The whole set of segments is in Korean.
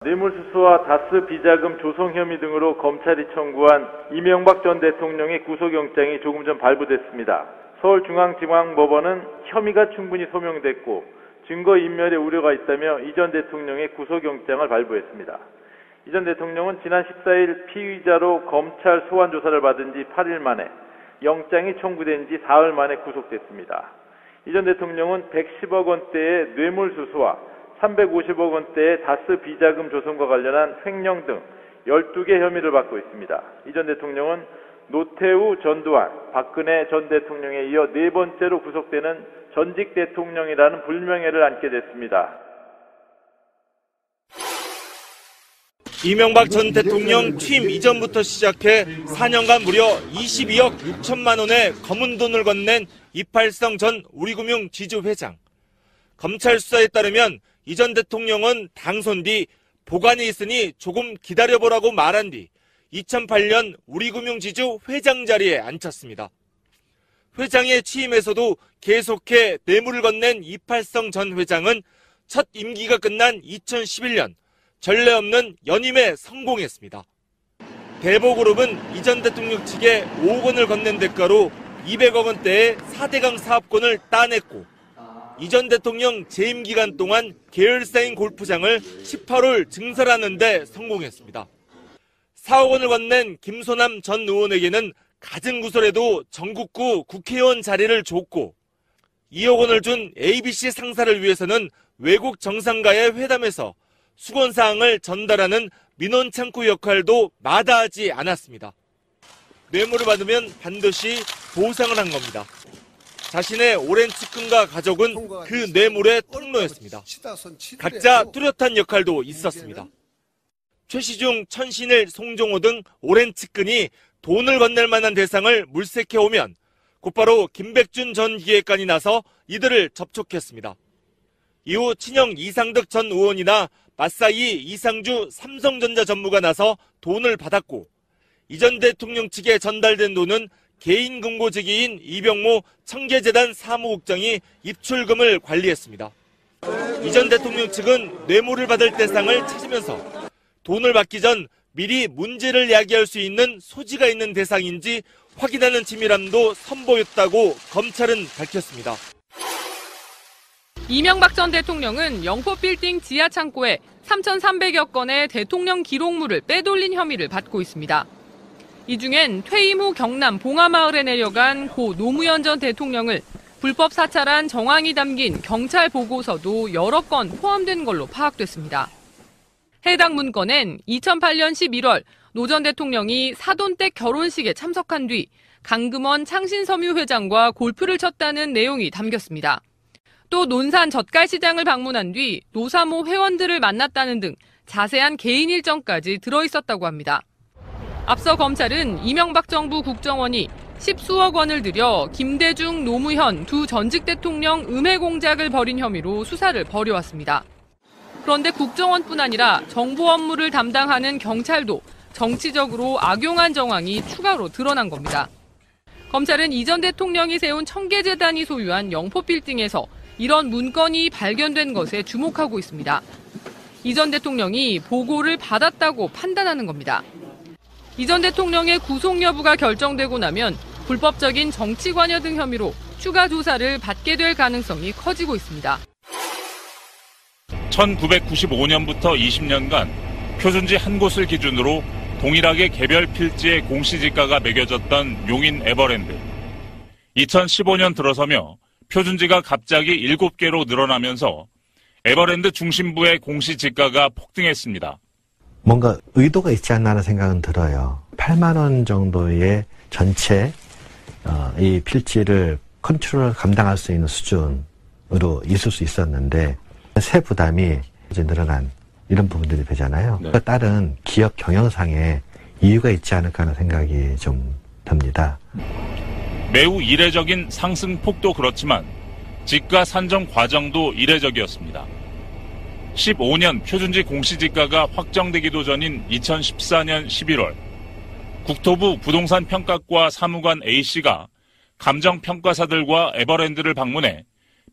뇌물수수와 다스 비자금 조성 혐의 등으로 검찰이 청구한 이명박 전 대통령의 구속영장이 조금 전 발부됐습니다. 서울중앙지방법원은 혐의가 충분히 소명됐고 증거인멸의 우려가 있다며 이 전 대통령의 구속영장을 발부했습니다. 이 전 대통령은 지난 14일 피의자로 검찰 소환조사를 받은 지 8일 만에 영장이 청구된 지 사흘 만에 구속됐습니다. 이 전 대통령은 110억 원대의 뇌물수수와 350억 원대의 다스 비자금 조성과 관련한 횡령 등 12개 혐의를 받고 있습니다. 이 전 대통령은 노태우, 전두환, 박근혜 전 대통령에 이어 네 번째로 구속되는 전직 대통령이라는 불명예를 안게 됐습니다. 이명박 전 대통령 취임 이전부터 시작해 4년간 무려 22억 6천만 원의 검은 돈을 건넨 이팔성 전 우리금융 지주 회장. 검찰 수사에 따르면 이 전 대통령은 당선 뒤 보관이 있으니 조금 기다려보라고 말한 뒤 2008년 우리금융지주 회장 자리에 앉혔습니다. 회장에 취임해서도 계속해 뇌물을 건넨 이팔성 전 회장은 첫 임기가 끝난 2011년 전례 없는 연임에 성공했습니다. 대보그룹은 이 전 대통령 측에 5억 원을 건넨 대가로 200억 원대의 4대강 사업권을 따냈고 이 전 대통령 재임 기간 동안 계열사인 골프장을 18홀 증설하는 데 성공했습니다. 4억 원을 건넨 김소남 전 의원에게는 가증구설에도 전국구 국회의원 자리를 줬고 2억 원을 준 ABC 상사를 위해서는 외국 정상과의 회담에서 수건사항을 전달하는 민원창구 역할도 마다하지 않았습니다. 뇌물을 받으면 반드시 보상을 한 겁니다. 자신의 오랜 측근과 가족은 그 뇌물의 통로였습니다. 각자 뚜렷한 역할도 있었습니다. 최시중, 천신일, 송종호 등 오랜 측근이 돈을 건넬 만한 대상을 물색해오면 곧바로 김백준 전 기획관이 나서 이들을 접촉했습니다. 이후 친형 이상득 전 의원이나 맞사이 이상주 삼성전자 전무가 나서 돈을 받았고 이 전 대통령 측에 전달된 돈은 개인 금고지기인 이병모 청계재단 사무국장이 입출금을 관리했습니다. 이 전 대통령 측은 뇌물을 받을 대상을 찾으면서 돈을 받기 전 미리 문제를 야기할 수 있는 소지가 있는 대상인지 확인하는 치밀함도 선보였다고 검찰은 밝혔습니다. 이명박 전 대통령은 영포빌딩 지하창고에 3,300여 건의 대통령 기록물을 빼돌린 혐의를 받고 있습니다. 이 중엔 퇴임 후 경남 봉하마을에 내려간 고 노무현 전 대통령을 불법 사찰한 정황이 담긴 경찰 보고서도 여러 건 포함된 걸로 파악됐습니다. 해당 문건엔 2008년 11월 노 전 대통령이 사돈댁 결혼식에 참석한 뒤 강금원 창신섬유 회장과 골프를 쳤다는 내용이 담겼습니다. 또 논산 젓갈시장을 방문한 뒤 노사모 회원들을 만났다는 등 자세한 개인 일정까지 들어있었다고 합니다. 앞서 검찰은 이명박 정부 국정원이 10수억 원을 들여 김대중, 노무현 두 전직 대통령 음해 공작을 벌인 혐의로 수사를 벌여왔습니다. 그런데 국정원뿐 아니라 정보 업무를 담당하는 경찰도 정치적으로 악용한 정황이 추가로 드러난 겁니다. 검찰은 이 전 대통령이 세운 청계재단이 소유한 영포빌딩에서 이런 문건이 발견된 것에 주목하고 있습니다. 이 전 대통령이 보고를 받았다고 판단하는 겁니다. 이 전 대통령의 구속 여부가 결정되고 나면 불법적인 정치 관여 등 혐의로 추가 조사를 받게 될 가능성이 커지고 있습니다. 1995년부터 20년간 표준지 한 곳을 기준으로 동일하게 개별 필지의 공시지가가 매겨졌던 용인 에버랜드. 2015년 들어서며 표준지가 갑자기 7개로 늘어나면서 에버랜드 중심부의 공시지가가 폭등했습니다. 뭔가 의도가 있지 않나 하는 생각은 들어요. 8만 원 정도의 전체 이 필지를 컨트롤 감당할 수 있는 수준으로 있을 수 있었는데 세 부담이 이제 늘어난 이런 부분들이 되잖아요. 네. 따른 기업 경영상의 이유가 있지 않을까 하는 생각이 좀 듭니다. 매우 이례적인 상승 폭도 그렇지만 지가 산정 과정도 이례적이었습니다. 15년 표준지 공시지가가 확정되기도 전인 2014년 11월 국토부 부동산 평가과 사무관 A씨가 감정평가사들과 에버랜드를 방문해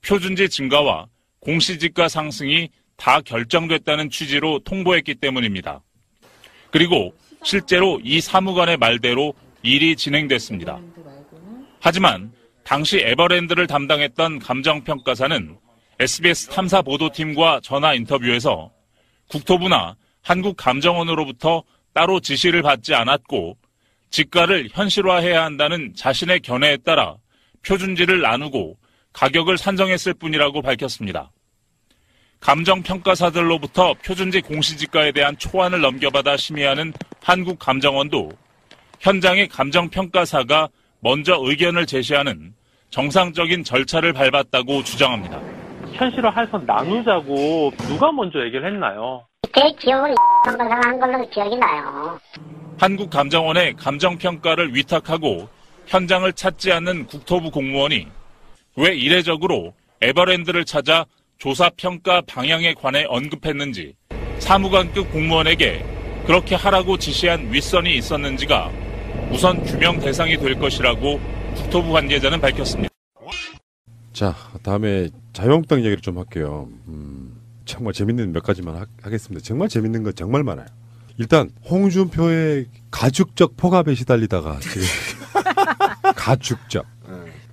표준지 증가와 공시지가 상승이 다 결정됐다는 취지로 통보했기 때문입니다. 그리고 실제로 이 사무관의 말대로 일이 진행됐습니다. 하지만 당시 에버랜드를 담당했던 감정평가사는 SBS 탐사 보도팀과 전화 인터뷰에서 국토부나 한국감정원으로부터 따로 지시를 받지 않았고 지가를 현실화해야 한다는 자신의 견해에 따라 표준지를 나누고 가격을 산정했을 뿐이라고 밝혔습니다. 감정평가사들로부터 표준지 공시지가에 대한 초안을 넘겨받아 심의하는 한국감정원도 현장의 감정평가사가 먼저 의견을 제시하는 정상적인 절차를 밟았다고 주장합니다. 현실화해서 나누자고 누가 먼저 얘기를 했나요? 제 기억은 평가사가 한 걸로 기억이 나요. 한국감정원에 감정평가를 위탁하고 현장을 찾지 않는 국토부 공무원이 왜 이례적으로 에버랜드를 찾아 조사평가 방향에 관해 언급했는지 사무관급 공무원에게 그렇게 하라고 지시한 윗선이 있었는지가 우선 규명 대상이 될 것이라고 국토부 관계자는 밝혔습니다. 자, 다음에 자유한국당 얘기를 좀 할게요. 정말 재밌는 몇 가지만 하겠습니다. 정말 재밌는 건 정말 많아요. 일단 홍준표의 가축적 폭압에 시달리다가 지금 가축적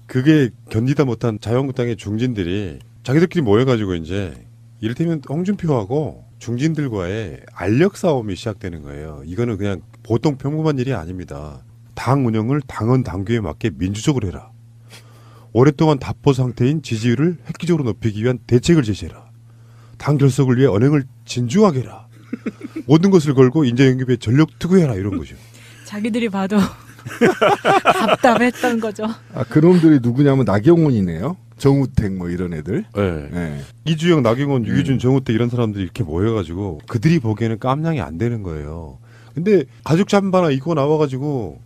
그게 견디다 못한 자유한국당의 중진들이 자기들끼리 모여가지고 이제 이를테면 홍준표하고 중진들과의 알력 싸움이 시작되는 거예요. 이거는 그냥 보통 평범한 일이 아닙니다. 당 운영을 당헌 당규에 맞게 민주적으로 해라. 오랫동안 답보 상태인 지지율을 획기적으로 높이기 위한 대책을 제시해라. 당 결석을 위해 언행을 진중하게 해라. 모든 것을 걸고 인재영입에 전력 투구해라 이런 거죠. 자기들이 봐도 답답했던 거죠. 아, 그놈들이 누구냐면 나경원이네요. 정우택 뭐 이런 애들. 네. 네. 이주영, 나경원, 유기준, 정우택 이런 사람들이 이렇게 모여가지고 그들이 보기에는 깜냥이 안 되는 거예요. 근데 가죽 잠바나 입고 나와가지고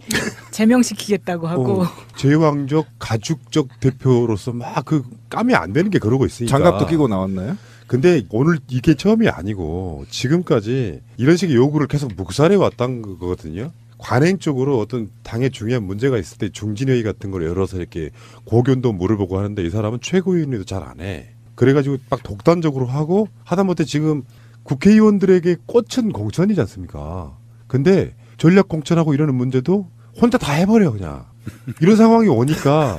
제명시키겠다고 하고 제왕적 가죽적 대표로서 막 그 깜이 안 되는 게 그러고 있으니까. 장갑도 끼고 나왔나요? 근데 오늘 이게 처음이 아니고 지금까지 이런 식의 요구를 계속 묵살해 왔던 거거든요. 관행적으로 어떤 당에 중요한 문제가 있을 때 중진회의 같은 걸 열어서 이렇게 고견도 물어보고 하는데 이 사람은 최고위원회도 잘 안 해. 그래가지고 막 독단적으로 하고 하다못해 지금 국회의원들에게 꽂힌 공천이지 않습니까? 근데 전략 공천하고 이러는 문제도 혼자 다 해버려 그냥. 이런 상황이 오니까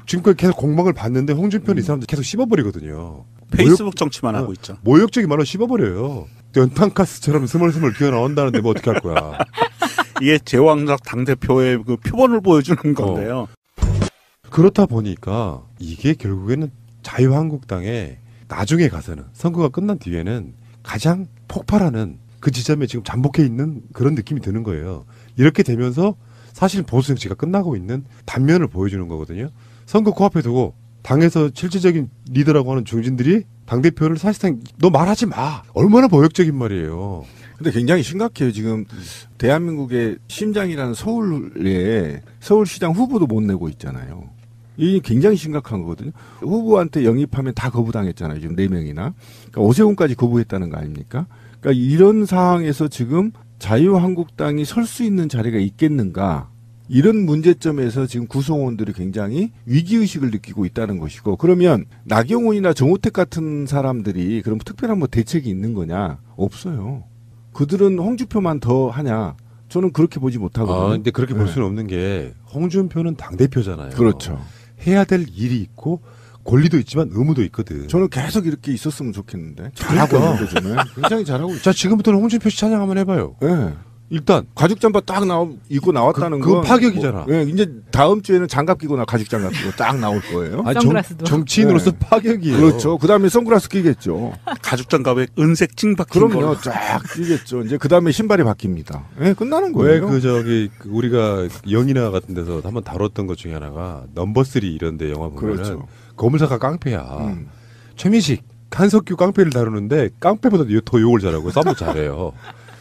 지금까지 계속 공방을 봤는데 홍준표는 이 사람들 계속 씹어버리거든요. 페이스북 정치만 하고 있죠. 모욕적인 말로 씹어버려요. 연탄가스처럼 스멀스멀 기어 나온다는데 뭐 어떻게 할 거야. 이게 제왕적 당대표의 그 표본을 보여주는 건데요. 그렇다 보니까 이게 결국에는 자유한국당의 나중에 가서는 선거가 끝난 뒤에는 가장 폭발하는 그 지점에 지금 잠복해 있는 그런 느낌이 드는 거예요. 이렇게 되면서 사실 보수 정치가 끝나고 있는 단면을 보여주는 거거든요. 선거 코앞에 두고 당에서 실질적인 리더라고 하는 중진들이 당대표를 사실상 너 말하지 마. 얼마나 모욕적인 말이에요. 근데 굉장히 심각해요. 지금 대한민국의 심장이라는 서울에 서울시장 후보도 못 내고 있잖아요. 이게 굉장히 심각한 거거든요. 후보한테 영입하면 다 거부당했잖아요. 지금 4명이나. 그러니까 오세훈까지 거부했다는 거 아닙니까? 그러니까 이런 상황에서 지금 자유한국당이 설 수 있는 자리가 있겠는가? 이런 문제점에서 지금 구성원들이 굉장히 위기의식을 느끼고 있다는 것이고, 그러면 나경원이나 정우택 같은 사람들이 그럼 특별한 뭐 대책이 있는 거냐? 없어요. 그들은 홍준표만 더 하냐? 저는 그렇게 보지 못하거든요. 근데 그렇게 볼 수는 없는 게 홍준표는 당대표잖아요. 그렇죠. 해야 될 일이 있고 권리도 있지만 의무도 있거든. 저는 계속 이렇게 있었으면 좋겠는데. 잘하고 있는데 저는. 굉장히 잘하고 있어요. 자, 지금부터는 홍준표 씨 찬양 한번 해봐요. 네. 일단 가죽 잠바 딱 입고 나왔다는 그건 파격이잖아. 뭐, 이제 다음 주에는 장갑 끼고 가죽 장갑 끼고 딱 나올 거예요. 선글라스도. 정치인으로서 파격이에요. 그렇죠. 그다음에 선글라스 끼겠죠. 가죽 장갑에 은색 찡 박힌 거. 그럼요. 쫙 끼겠죠. 이제 그다음에 신발이 바뀝니다. 예, 끝나는 거예요. 왜 우리가 영이나 같은 데서 한번 다뤘던 것 중에 하나가 넘버 3 이런데 영화 보면은 그렇죠. 거물사가 깡패야. 최민식, 한석규 깡패를 다루는데 깡패보다 더 욕을 잘하고 싸움도 잘해요.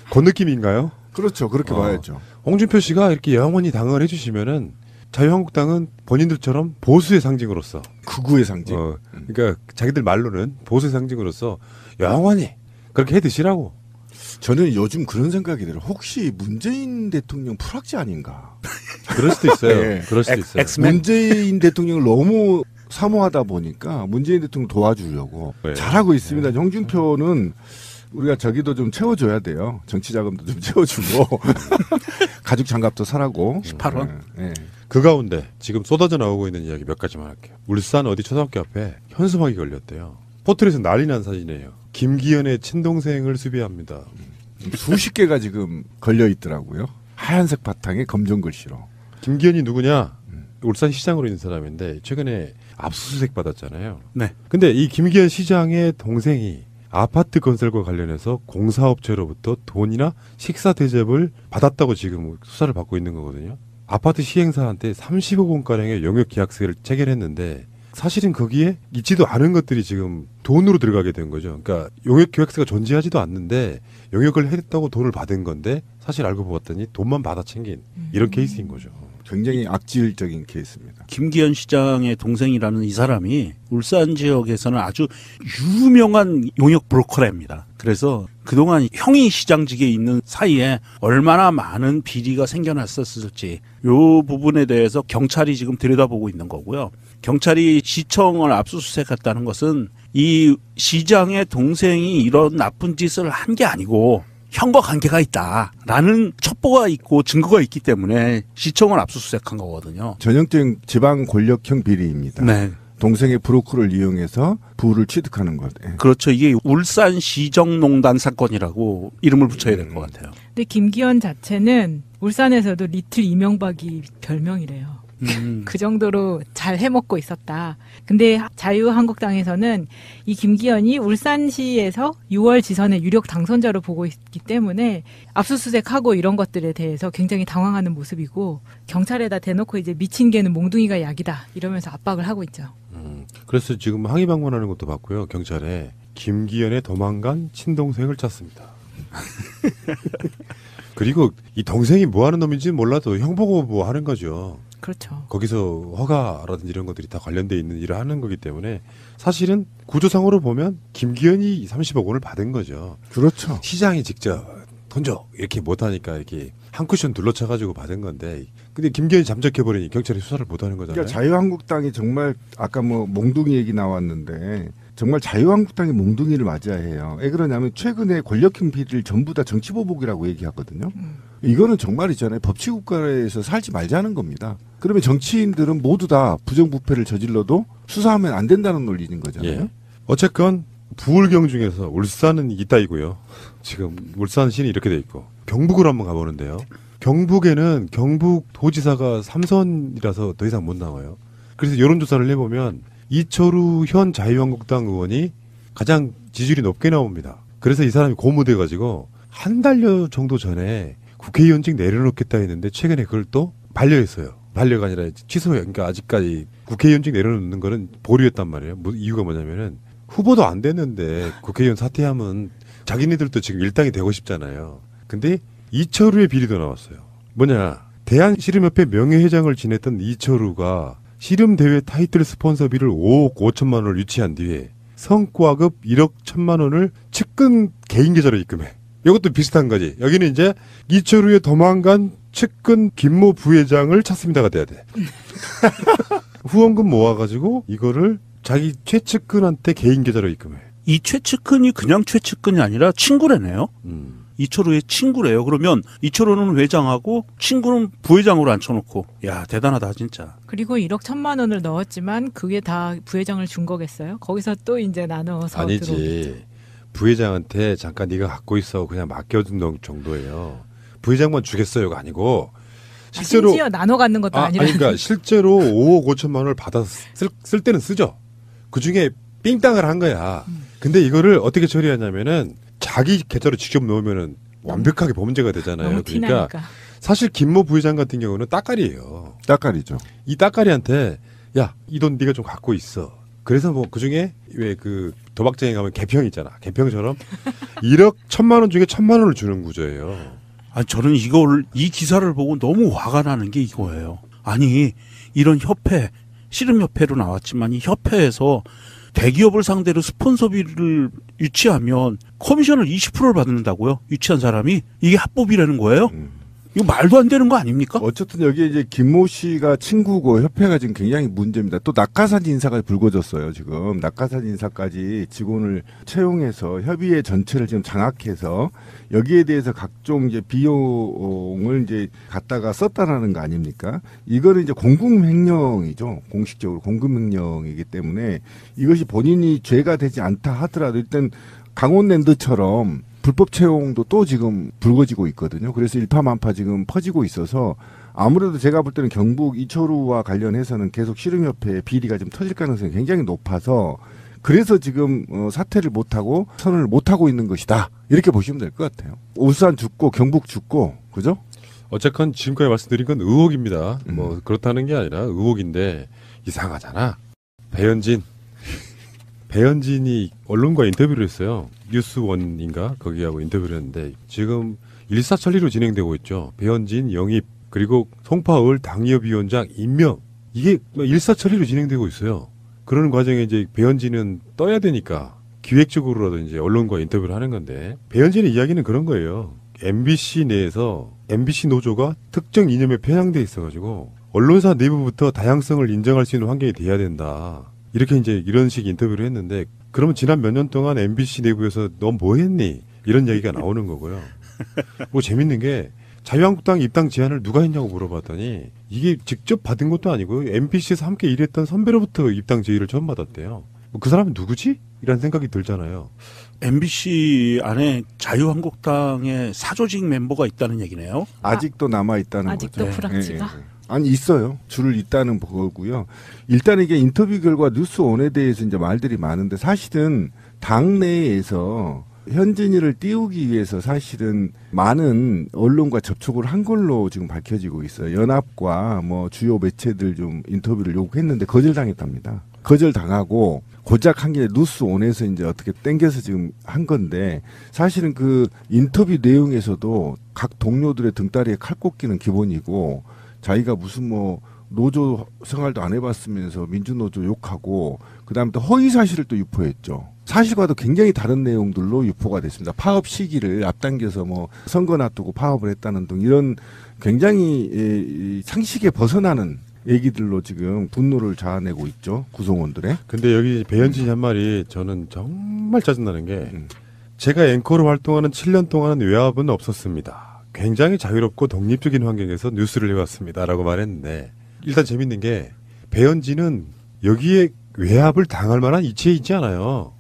그 느낌인가요? 그렇죠. 그렇게 봐야죠. 홍준표 씨가 이렇게 영원히 당을 해주시면은 자유한국당은 본인들처럼 보수의 상징으로서 극우의 상징. 그러니까 자기들 말로는 보수의 상징으로서 영원히 그렇게 해드시라고. 저는 요즘 그런 생각이 들어요. 혹시 문재인 대통령 풀악지 아닌가? 그럴 수도 있어요. 네. 그럴 수도 있어요. 문재인 대통령을 너무 사모하다 보니까 문재인 대통령 도와주려고 네. 잘하고 있습니다. 홍준표는 우리가 저기도 좀 채워줘야 돼요. 정치 자금도 좀 채워주고 가죽 장갑도 사라고. 18원. 네. 그 가운데 지금 쏟아져 나오고 있는 이야기 몇 가지만 할게요. 울산 어디 초등학교 앞에 현수막이 걸렸대요. 포털에서 난리 난 사진이에요. 김기현의 친동생을 수비합니다. 수십 개가 지금 걸려 있더라고요. 하얀색 바탕에 검정 글씨로. 김기현이 누구냐? 울산 시장으로 있는 사람인데 최근에 압수수색 받았잖아요. 네. 근데 이 김기현 시장의 동생이 아파트 건설과 관련해서 공사업체로부터 돈이나 식사 대접을 받았다고 지금 수사를 받고 있는 거거든요. 아파트 시행사한테 30억 원가량의 용역 계약서를 체결했는데 사실은 거기에 있지도 않은 것들이 지금 돈으로 들어가게 된 거죠. 그러니까 용역 계약서가 존재하지도 않는데 용역을 했다고 돈을 받은 건데 사실 알고 보았더니 돈만 받아 챙긴 이런 케이스인 거죠. 굉장히 악질적인 케이스입니다. 김기현 시장의 동생이라는 이 사람이 울산 지역에서는 아주 유명한 용역 브로커랍니다. 그래서 그동안 형이 시장직에 있는 사이에 얼마나 많은 비리가 생겨났었을지 이 부분에 대해서 경찰이 지금 들여다보고 있는 거고요. 경찰이 시청을 압수수색했다는 것은 이 시장의 동생이 이런 나쁜 짓을 한 게 아니고 형과 관계가 있다라는 첩보가 있고 증거가 있기 때문에 시청을 압수수색한 거거든요. 전형적인 지방 권력형 비리입니다. 네. 동생의 브로커를 이용해서 부를 취득하는 것. 예. 그렇죠. 이게 울산시정농단 사건이라고 이름을 붙여야 될 것 같아요. 근데 김기현 자체는 울산에서도 리틀 이명박이 별명이래요. 그 정도로 잘 해먹고 있었다. 근데 자유한국당에서는 이 김기현이 울산시에서 6월 지선의 유력 당선자로 보고 있기 때문에 압수수색하고 이런 것들에 대해서 굉장히 당황하는 모습이고 경찰에다 대놓고 이제 미친 개는 몽둥이가 약이다 이러면서 압박을 하고 있죠. 그래서 지금 항의 방문하는 것도 봤고요. 경찰에 김기현의 도망간 친동생을 찾습니다. 그리고 이 동생이 뭐 하는 놈인지는 몰라도 형 보고 뭐 하는 거죠. 그렇죠. 거기서 허가라든지 이런 것들이 다 관련돼 있는 일을 하는 거기 때문에 사실은 구조상으로 보면 김기현이 30억 원을 받은 거죠. 그렇죠. 시장이 직접 돈 줘 이렇게 못하니까 이렇게 한 쿠션 둘러쳐가지고 받은 건데 근데 김기현이 잠적해버리니 경찰이 수사를 못하는 거잖아요. 그러니까 자유한국당이 정말 아까 뭐 몽둥이 얘기 나왔는데 정말 자유한국당이 몽둥이를 맞아야 해요. 왜 그러냐면 최근에 권력형 비리를 전부 다 정치보복이라고 얘기하거든요. 이거는 정말이잖아요. 법치국가에서 살지 말자는 겁니다. 그러면 정치인들은 모두 다 부정부패를 저질러도 수사하면 안 된다는 논리인 거잖아요. 예. 어쨌건 부울경 중에서 울산은 이따이고요. 지금 울산시는 이렇게 돼 있고 경북으로 한번 가보는데요. 경북에는 경북도지사가 3선이라서 더 이상 못 나와요. 그래서 여론조사를 해보면 이철우 현 자유한국당 의원이 가장 지지율이 높게 나옵니다. 그래서 이 사람이 고무돼가지고 한 달여 정도 전에 국회의원직 내려놓겠다 했는데 최근에 그걸 또 반려했어요. 반려가 아니라 취소해요. 그러니까 아직까지 국회의원직 내려놓는 거는 보류했단 말이에요. 이유가 뭐냐면은 후보도 안 됐는데 국회의원 사퇴하면 자기네들도 지금 일당이 되고 싶잖아요. 근데 이철우의 비리도 나왔어요. 뭐냐. 대한씨름협회 명예회장을 지냈던 이철우가 씨름대회 타이틀 스폰서비를 5억 5천만 원을 유치한 뒤에 성과급 1억 1천만 원을 측근 개인 계좌로 입금해. 이것도 비슷한 거지. 여기는 이제 이철우의 도망간 측근 김모 부회장을 찾습니다가 돼야 돼. 후원금 모아가지고 이거를 자기 최측근한테 개인 계좌로 입금해. 이 최측근이 그냥 최측근이 아니라 친구래네요. 이철우의 친구래요. 그러면 이철우는 회장하고 친구는 부회장으로 앉혀놓고 야 대단하다 진짜. 그리고 1억 1천만 원을 넣었지만 그게 다 부회장을 준 거겠어요? 거기서 또 이제 나눠서 아니지. 들어오겠죠. 부회장한테 잠깐 네가 갖고 있어 그냥 맡겨둔 정도예요. 부회장만 주겠어요가 아니고 실제로 심지어 나눠 갖는 것도 아니라. 그러니까 실제로 5억 5천만 원을 받아 쓸 때는 쓰죠. 그 중에 삥땅을 한 거야. 근데 이거를 어떻게 처리하냐면은 자기 계좌로 직접 넣으면은 완벽하게 범죄가 되잖아요. 너무 그러니까 티나니까. 사실 김모 부회장 같은 경우는 따까리예요. 따까리죠. 이 따까리한테 야, 이 돈 네가 좀 갖고 있어. 그래서 뭐 그중에 왜 그 도박장에 가면 개평 있잖아. 개평처럼 1억 1천만 원 중에 1천만 원을 주는 구조예요. 아 저는 이 기사를 보고 너무 화가 나는 게 이거예요. 아니 이런 협회 씨름협회로 나왔지만 이 협회에서 대기업을 상대로 스폰서비를 유치하면 커미션을 20%를 받는다고요? 유치한 사람이? 이게 합법이라는 거예요? 이거 말도 안 되는 거 아닙니까? 어쨌든 여기 이제 김모 씨가 친구고 협회가 지금 굉장히 문제입니다. 또 낙하산 인사가 불거졌어요. 지금 낙하산 인사까지 직원을 채용해서 협의회 전체를 지금 장악해서 여기에 대해서 각종 이제 비용을 이제 갖다가 썼다라는 거 아닙니까? 이거는 이제 공금횡령이죠. 공식적으로 공금횡령이기 때문에 이것이 본인이 죄가 되지 않다 하더라도 일단 강원랜드처럼 불법 채용도 또 지금 불거지고 있거든요. 그래서 일파만파 지금 퍼지고 있어서 아무래도 제가 볼 때는 경북 이철우와 관련해서는 계속 씨름협회의 비리가 좀 터질 가능성이 굉장히 높아서 그래서 지금 사퇴를 못하고 선언을 못하고 있는 것이다. 이렇게 보시면 될 것 같아요. 울산 죽고 경북 죽고 그죠? 어쨌건 지금까지 말씀드린 건 의혹입니다. 뭐 그렇다는 게 아니라 의혹인데 이상하잖아. 배현진이 언론과 인터뷰를 했어요. 뉴스원인가 거기하고 인터뷰를 했는데 지금 일사천리로 진행되고 있죠. 배현진 영입 그리고 송파을 당협위원장 임명 이게 일사천리로 진행되고 있어요. 그러는 과정에 이제 배현진은 떠야 되니까 기획적으로라도 이제 언론과 인터뷰를 하는 건데 배현진의 이야기는 그런 거예요. MBC 내에서 MBC 노조가 특정 이념에 편향돼 있어가지고 언론사 내부부터 다양성을 인정할 수 있는 환경이 돼야 된다. 이렇게 이제 이런 식 인터뷰를 했는데 그러면 지난 몇 년 동안 MBC 내부에서 너 뭐 했니? 이런 얘기가 나오는 거고요. 뭐 재밌는 게 자유한국당 입당 제안을 누가 했냐고 물어봤더니 이게 직접 받은 것도 아니고 MBC에서 함께 일했던 선배로부터 입당 제의를 처음 받았대요. 뭐 그 사람은 누구지? 이런 생각이 들잖아요. MBC 안에 자유한국당의 사조직 멤버가 있다는 얘기네요. 아직도 남아있다는 아직도 거죠. 불확지가. 예, 예. 아니 있어요. 줄을 잇다는 거고요. 일단 이게 인터뷰 결과 뉴스원에 대해서 이제 말들이 많은데 사실은 당내에서 현진이를 띄우기 위해서 사실은 많은 언론과 접촉을 한 걸로 지금 밝혀지고 있어요. 연합과 뭐 주요 매체들 좀 인터뷰를 요구했는데 거절당했답니다. 거절당하고 고작 한 게 뉴스원에서 이제 어떻게 땡겨서 지금 한 건데 사실은 그 인터뷰 내용에서도 각 동료들의 등다리에 칼 꽂기는 기본이고 자기가 무슨 뭐 노조 생활도 안 해봤으면서 민주노조 욕하고 그다음에 또 허위 사실을 또 유포했죠. 사실과도 굉장히 다른 내용들로 유포가 됐습니다. 파업 시기를 앞당겨서 뭐 선거 놔두고 파업을 했다는 등 이런 굉장히 상식에 벗어나는 얘기들로 지금 분노를 자아내고 있죠. 구성원들의. 근데 여기 배현진이 한 말이 저는 정말 짜증나는 게 제가 앵커로 활동하는 7년 동안은 외압은 없었습니다. 굉장히 자유롭고 독립적인 환경에서 뉴스를 해왔습니다. 라고 말했는데 일단 재밌는 게 배현진은 여기에 외압을 당할 만한 이치에 있지 않아요.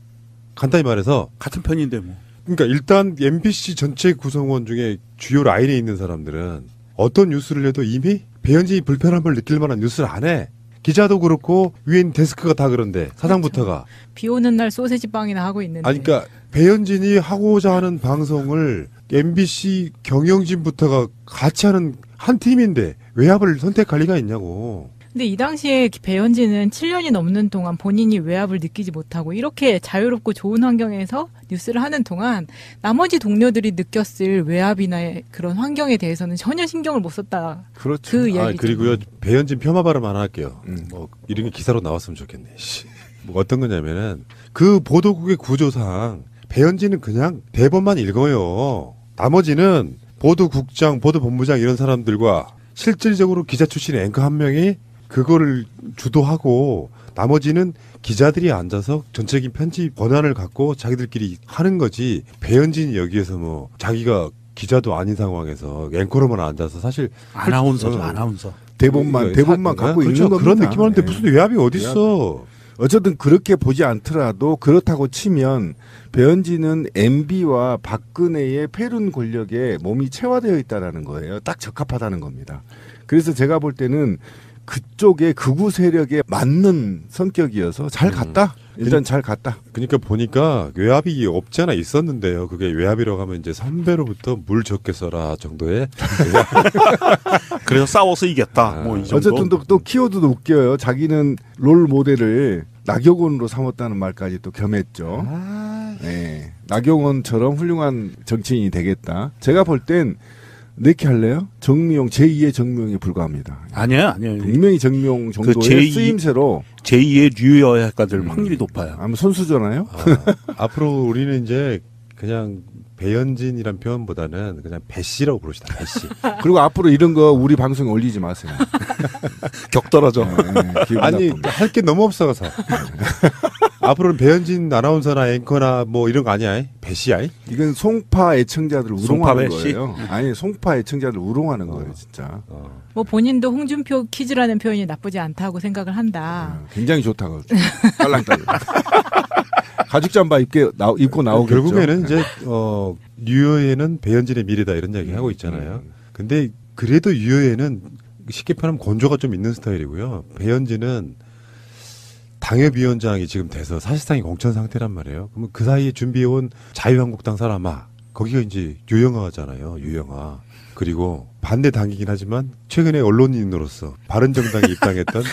간단히 말해서 같은 편인데 뭐. 그러니까 일단 MBC 전체 구성원 중에 주요 라인에 있는 사람들은 어떤 뉴스를 해도 이미 배현진이 불편함을 느낄 만한 뉴스를 안 해. 기자도 그렇고 위엔 데스크가 다 그런데 사장부터가. 비 오는 날 소세지 빵이나 하고 있는데. 아니 그러니까 배현진이 하고자 하는 방송을 MBC 경영진부터가 같이 하는 한 팀인데 외압을 선택할 리가 있냐고. 근데 이 당시에 배현진은 7년이 넘는 동안 본인이 외압을 느끼지 못하고 이렇게 자유롭고 좋은 환경에서 뉴스를 하는 동안 나머지 동료들이 느꼈을 외압이나 그런 환경에 대해서는 전혀 신경을 못 썼다. 그렇죠. 그 이야기죠. 그리고요 배현진 폄하 발언 하나 할게요. 뭐 이런 게 기사로 나왔으면 좋겠네. 뭐 어떤 거냐면은 그 보도국의 구조상 배현진은 그냥 대본만 읽어요. 나머지는 보도국장, 보도본부장 이런 사람들과 실질적으로 기자 출신의 앵커 한 명이 그거를 주도하고 나머지는 기자들이 앉아서 전체적인 편집 권한을 갖고 자기들끼리 하는 거지. 배현진이 여기에서 뭐 자기가 기자도 아닌 상황에서 앵커로만 앉아서 사실 아나운서죠. 아나운서. 대본만 갖고 그렇죠. 있는 겁니다. 그런 느낌 하는데 무슨 외압이 어디 있어. 어쨌든 그렇게 보지 않더라도 그렇다고 치면 배현진은 MB와 박근혜의 패륜 권력에 몸이 체화되어 있다라는 거예요. 딱 적합하다는 겁니다. 그래서 제가 볼 때는 그쪽의 극우 세력에 맞는 성격이어서 잘 갔다. 일단 잘 갔다. 그러니까 보니까 외압이 없지 않아 있었는데요. 그게 외압이라고 하면 이제 선배로부터 물 적게 써라 정도의. 그래서 싸워서 이겼다. 뭐 이 정도. 어쨌든 또 키워드도 웃겨요. 자기는 롤 모델을 나경원으로 삼았다는 말까지 또 겸했죠. 네. 나경원처럼 훌륭한 정치인이 되겠다. 제가 볼 땐 이렇게 할래요? 정미용 제2의 정미용에 불과합니다. 아니에요. 분명히 정미용 정도의 그 제2, 쓰임새로 제2의 류여야가들 확률이 높아요. 아마 선수잖아요. 앞으로 우리는 이제 그냥 배현진이란 표현보다는 그냥 배씨라고 부르시다. 배씨. 그리고 앞으로 이런 거 우리 방송에 올리지 마세요. 격 떨어져. 아니 할 게 너무 없어서. 앞으로는 배현진 아나운서나 앵커나 뭐 이런 거 아니야? 배씨야? 이건 송파 애청자들 우롱하는 배씨? 거예요. 아니 송파 애청자들 우롱하는 거예요, 진짜. 뭐 본인도 홍준표 퀴즈라는 표현이 나쁘지 않다고 생각을 한다. 굉장히 좋다고. 딸랑딸랑. 가죽 잠바 입고 나오겠죠. 결국에는 이제 유효에는 배현진의 미래다 이런 이야기 하고 있잖아요. 근데 그래도 유효에는 쉽게 표현하면 건조가 좀 있는 스타일이고요. 배현진은 당협위원장이 지금 돼서 사실상의 공천 상태란 말이에요. 그러면 그 사이에 준비해온 자유한국당 사람아, 거기가 이제 유영아잖아요. 유영아. 그리고 반대 당이긴 하지만 최근에 언론인으로서 바른정당에 입당했던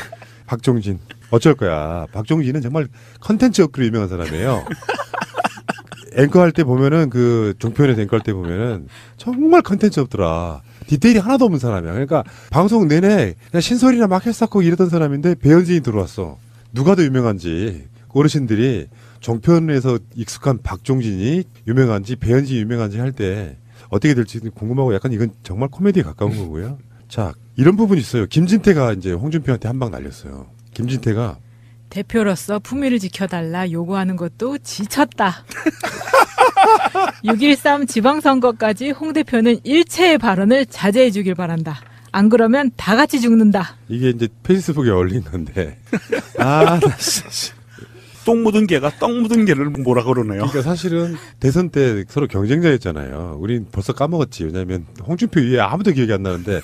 박종진. 어쩔 거야. 박종진은 정말 컨텐츠 업그로 유명한 사람이에요. 앵커 할 때 보면은 그 종편에서 앵커 할 때 보면은 정말 컨텐츠 없더라. 디테일이 하나도 없는 사람이야. 그러니까 방송 내내 그냥 신설이나 막 했었고 이러던 사람인데 배현진이 들어왔어. 누가 더 유명한지 어르신들이 종편에서 익숙한 박종진이 유명한지 배현진이 유명한지 할 때 어떻게 될지 궁금하고 약간 이건 정말 코미디에 가까운 거고요. 자, 이런 부분이 있어요. 김진태가 이제 홍준표한테 한 방 날렸어요. 김진태가 대표로서 품위를 지켜달라 요구하는 것도 지쳤다. 6.13 지방선거까지 홍 대표는 일체의 발언을 자제해 주길 바란다. 안 그러면 다 같이 죽는다. 이게 이제 페이스북에 올린 건데. 아, 나 진짜. 똥 묻은 개가 떡 묻은 개를 뭐라 그러네요. 그러니까 사실은 대선 때 서로 경쟁자였잖아요. 우린 벌써 까먹었지. 왜냐하면 홍준표 이외에 아무도 기억이 안 나는데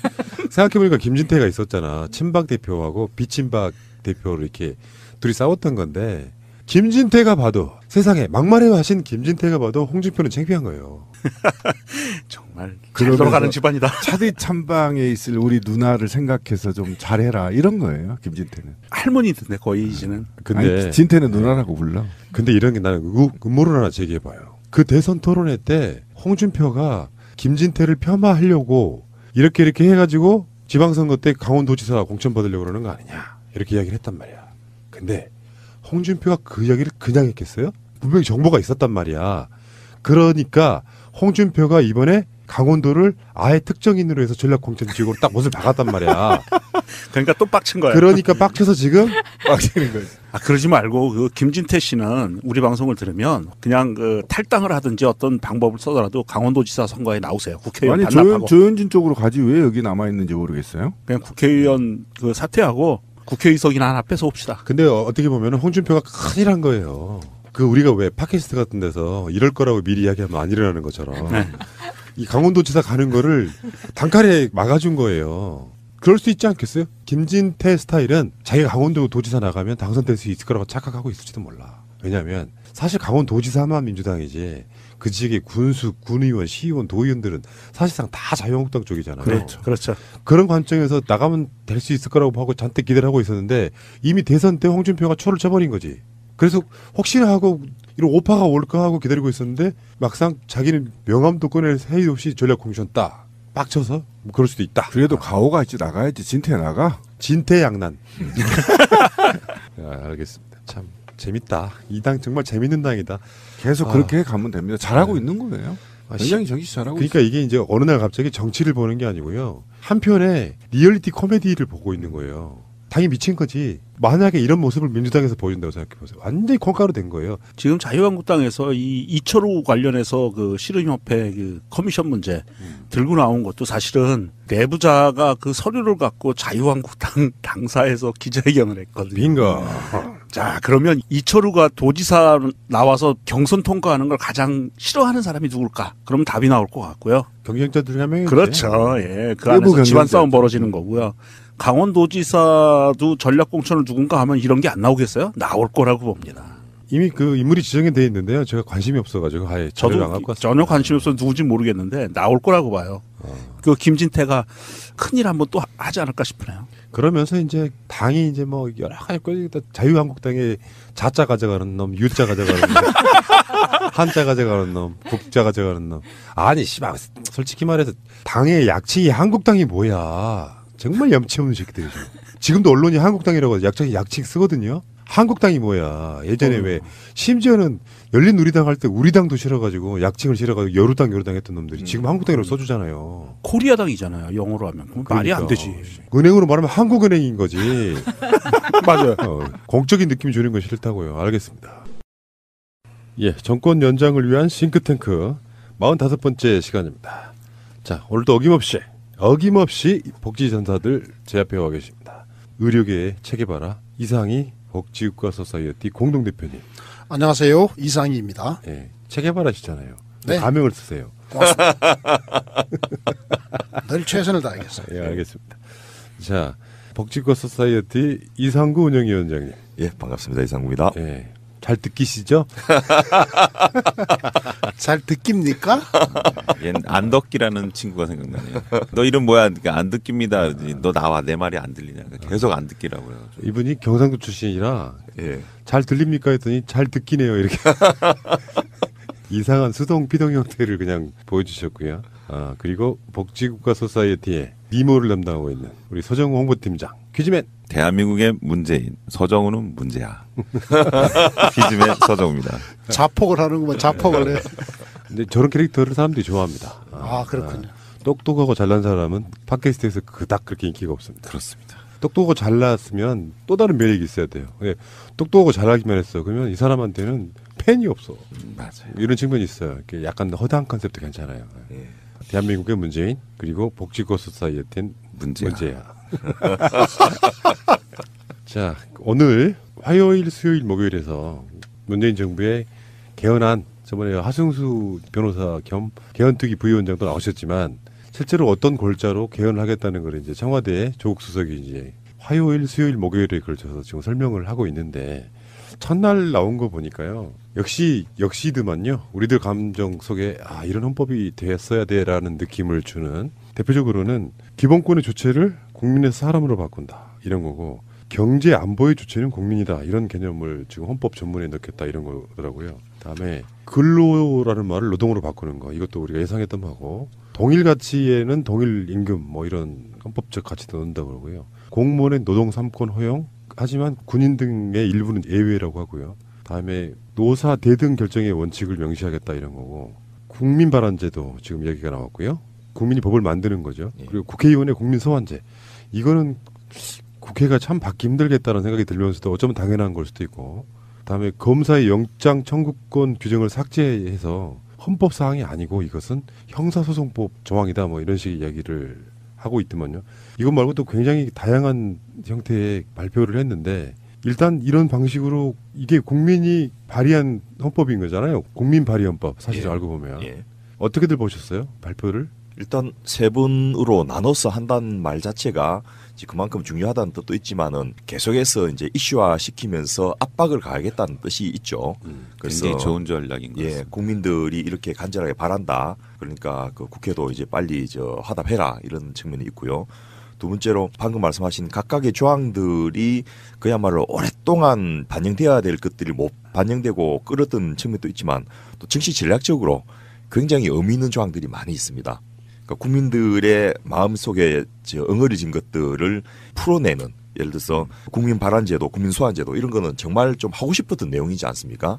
생각해보니까 김진태가 있었잖아. 친박 대표하고 비친박 대표로 이렇게 둘이 싸웠던 건데 김진태가 봐도 세상에 막말해 하신 김진태가 봐도 홍준표는 창피한 거예요. 정말 잘 돌아가는 집안이다. 차디 찬방에 있을 우리 누나를 생각해서 좀 잘해라 이런 거예요. 김진태는 할머니던데 거의 이제는. 근데 아니, 진태는 누나라고 불러. 근데 이런 게 나는 음모를 하나 제기해봐요. 그 대선 토론회 때 홍준표가 김진태를 폄하하려고 이렇게 해가지고 지방선거 때 강원도지사 공천 받으려고 그러는 거 아니냐 이렇게 이야기를 했단 말이야. 근데 홍준표가 그 이야기를 그냥 했겠어요? 분명히 정보가 있었단 말이야. 그러니까 홍준표가 이번에 강원도를 아예 특정인으로 해서 전략공천지구로 딱 못을 박았단 말이야. 그러니까 또 빡친 거야. 그러니까 빡쳐서 지금 빡치는 거지. 아, 그러지 말고 그 김진태 씨는 우리 방송을 들으면 그냥 그 탈당을 하든지 어떤 방법을 써더라도 강원도지사 선거에 나오세요. 국회의원 아니 반납하고. 조현진 쪽으로 가지 왜 여기 남아 있는지 모르겠어요. 그냥 국회의원 그 사퇴하고 국회의석이나 하나 뺏어옵시다. 근데 어떻게 보면 홍준표가 큰일 한 거예요. 그 우리가 왜 팟캐스트 같은 데서 이럴 거라고 미리 이야기하면 안 일어나는 것처럼 네. 이 강원도지사 가는 거를 단칼에 막아준 거예요. 그럴 수 있지 않겠어요? 김진태 스타일은 자기가 강원도지사 나가면 당선될 수 있을 거라고 착각하고 있을지도 몰라. 왜냐하면 사실 강원도지사만 민주당이지 그 지역의 군수, 군의원, 시의원, 도의원들은 사실상 다 자유한국당 쪽이잖아요. 그렇죠. 그렇죠. 그런 관점에서 나가면 될 수 있을 거라고 하고 잔뜩 기대를 하고 있었는데 이미 대선 때 홍준표가 초를 쳐버린 거지. 그래서 혹시나 하고 이런 오파가 올까 하고 기다리고 있었는데 막상 자기는 명함도 꺼낼 새이 없이 전략공천 딱 빡쳐서 뭐 그럴 수도 있다. 그래도 가오가 있지 나가야지. 진태 나가. 진태양난. 알겠습니다. 참 재밌다. 이 당 정말 재밌는 당이다. 계속 그렇게 가면 됩니다. 잘하고 있는 거예요. 굉장히 정치 잘하고 그러니까 있어요. 이게 이제 어느 날 갑자기 정치를 보는 게 아니고요. 한편에 리얼리티 코미디를 보고 있는 거예요. 당이 미친 거지. 만약에 이런 모습을 민주당에서 보여준다고 생각해보세요. 완전히 콩가루 된 거예요. 지금 자유한국당에서 이 이철우 관련해서 그 씨름협회 그 커미션 문제 들고 나온 것도 사실은 내부자가 그 서류를 갖고 자유한국당 당사에서 기자회견을 했거든요. bingo. 자, 그러면 이철우가 도지사 나와서 경선 통과하는 걸 가장 싫어하는 사람이 누굴까? 그럼 답이 나올 것 같고요. 경쟁자 중에 한 명이죠. 그렇죠. 예. 그 안에서 집안 싸움 벌어지는 거고요. 강원도지사도 전략공천을 누군가 하면 이런 게 안 나오겠어요? 나올 거라고 봅니다. 이미 그 인물이 지정이 돼 있는데요. 제가 관심이 없어가지고 아예 자료를 안 갖고 왔어요. 전혀 관심이 없어서 누군지 모르겠는데 나올 거라고 봐요. 그 김진태가 큰일 한번 또 하지 않을까 싶으네요. 그러면서 이제 당이 이제 뭐 여러 가지 자유한국당의 자자 가져가는 놈, 유자 가져가는 놈, 한자 가져가는 놈, 국자 가져가는 놈. 아니 씨발 솔직히 말해서 당의 약칭이 한국당이 뭐야. 정말 염치 없는 새끼들이죠. 지금도 언론이 한국당이라고 약칭 쓰거든요. 한국당이 뭐야. 예전에 왜 심지어는 열린우리당 할 때 우리당도 싫어가지고 약칭을 싫어가지고 여루당 했던 놈들이 지금 한국당이라고 써주잖아요. 코리아당이잖아요. 영어로 하면. 그러니까. 말이 안 되지. 은행으로 말하면 한국은행인 거지. 맞아요. 공적인 느낌 주는 건 싫다고요. 알겠습니다. 예, 정권 연장을 위한 싱크탱크 45번째 시간입니다. 자, 오늘도 어김없이 복지전사들 제압해 와 계십니다. 의료계의 체계바라 이상희 복지국가 소사이어티 공동대표님. 안녕하세요. 이상희입니다. 예, 체계바라시잖아요. 네. 가명을 쓰세요. 고맙습니다. 늘 최선을 다하겠습니다. 예, 알겠습니다. 자, 복지국가 소사이어티 이상구 운영위원장님. 예, 반갑습니다. 이상구입니다. 예, 잘 듣기시죠? 잘 듣깁니까? 얜 안덕기라는 친구가 생각나네요. 너 이름 뭐야? 그러니까 안 듣깁니다. 너 나와. 내 말이 안 들리냐. 계속 안 듣기라고요. 이분이 경상도 출신이라 예. 잘 들립니까 했더니 잘 듣기네요. 이렇게 이상한 수동 피동 형태를 그냥 보여주셨고요. 아, 그리고 복지국가 소사이어티의 미모를 담당하고 있는 우리 서정우 홍보팀장. 퀴즈맨. 대한민국의 문재인, 서정우는 문제야. 퀴즈맨 서정우입니다. 자폭을 하는구만. 자폭을 해. 근데 저런 캐릭터를 사람들이 좋아합니다. 아, 그렇군요. 똑똑하고 잘난 사람은 팟캐스트에서 그닥 그렇게 인기가 없습니다. 그렇습니다. 똑똑하고 잘났으면 또 다른 매력이 있어야 돼요. 똑똑하고 잘나기만 했어. 그러면 이 사람한테는 팬이 없어. 맞아요. 이런 측면이 있어요. 이렇게 약간 허다한 컨셉도 괜찮아요. 예. 대한민국의 문재인 그리고 복지국가 소사이어티는 문제야. 자, 오늘 화요일, 수요일, 목요일에서 문재인 정부의 개헌안, 저번에 하승수 변호사 겸 개헌특위 부위원장도 나오셨지만 실제로 어떤 골자로 개헌을 하겠다는 걸 이제 청와대 조국 수석이 이제 화요일, 수요일, 목요일에 걸쳐서 지금 설명을 하고 있는데 첫날 나온 거 보니까요. 역시드만요. 우리들 감정 속에 이런 헌법이 됐어야 돼라는 느낌을 주는 대표적으로는 기본권의 주체를 국민의 사람으로 바꾼다. 이런 거고 경제 안보의 주체는 국민이다. 이런 개념을 지금 헌법 전문에 넣겠다. 이런 거더라고요. 그다음에 근로라는 말을 노동으로 바꾸는 거. 이것도 우리가 예상했던 바고 동일 가치에는 동일 임금 뭐 이런 헌법적 가치도 넣는다고 그러고요. 공무원의 노동 3권 허용 하지만 군인 등의 일부는 예외라고 하고요. 다음에 노사 대등 결정의 원칙을 명시하겠다 이런 거고 국민 발언제도 지금 얘기가 나왔고요. 국민이 법을 만드는 거죠. 그리고 국회의원의 국민 소환제. 이거는 국회가 참 받기 힘들겠다는 생각이 들면서도 어쩌면 당연한 걸 수도 있고 그다음에 검사의 영장 청구권 규정을 삭제해서 헌법 사항이 아니고 이것은 형사소송법 조항이다 뭐 이런 식의 이야기를 하고 있더만요. 이것 말고도 굉장히 다양한 형태의 발표를 했는데 일단 이런 방식으로 이게 국민이 발의한 헌법인 거잖아요. 국민 발의 헌법 사실 알고 보면. 어떻게들 보셨어요? 발표를? 일단 세 분으로 나눠서 한다는 말 자체가 그만큼 중요하다는 뜻도 있지만은 계속해서 이제 이슈화 시키면서 압박을 가하겠다는 뜻이 있죠. 그래서 굉장히 좋은 전략인 것 같습니다. 국민들이 이렇게 간절하게 바란다. 그러니까 그 국회도 이제 빨리 화답해라 이런 측면이 있고요. 두 번째로 방금 말씀하신 각각의 조항들이 그야말로 오랫동안 반영돼야 될 것들이 못 반영되고 끌었던 측면도 있지만 또 정치 전략적으로 굉장히 의미 있는 조항들이 많이 있습니다. 그러니까 국민들의 마음속에 엉어리진 것들을 풀어내는 예를 들어서 국민 발안제도, 국민 소환제도 이런 거는 정말 좀 하고 싶었던 내용이지 않습니까?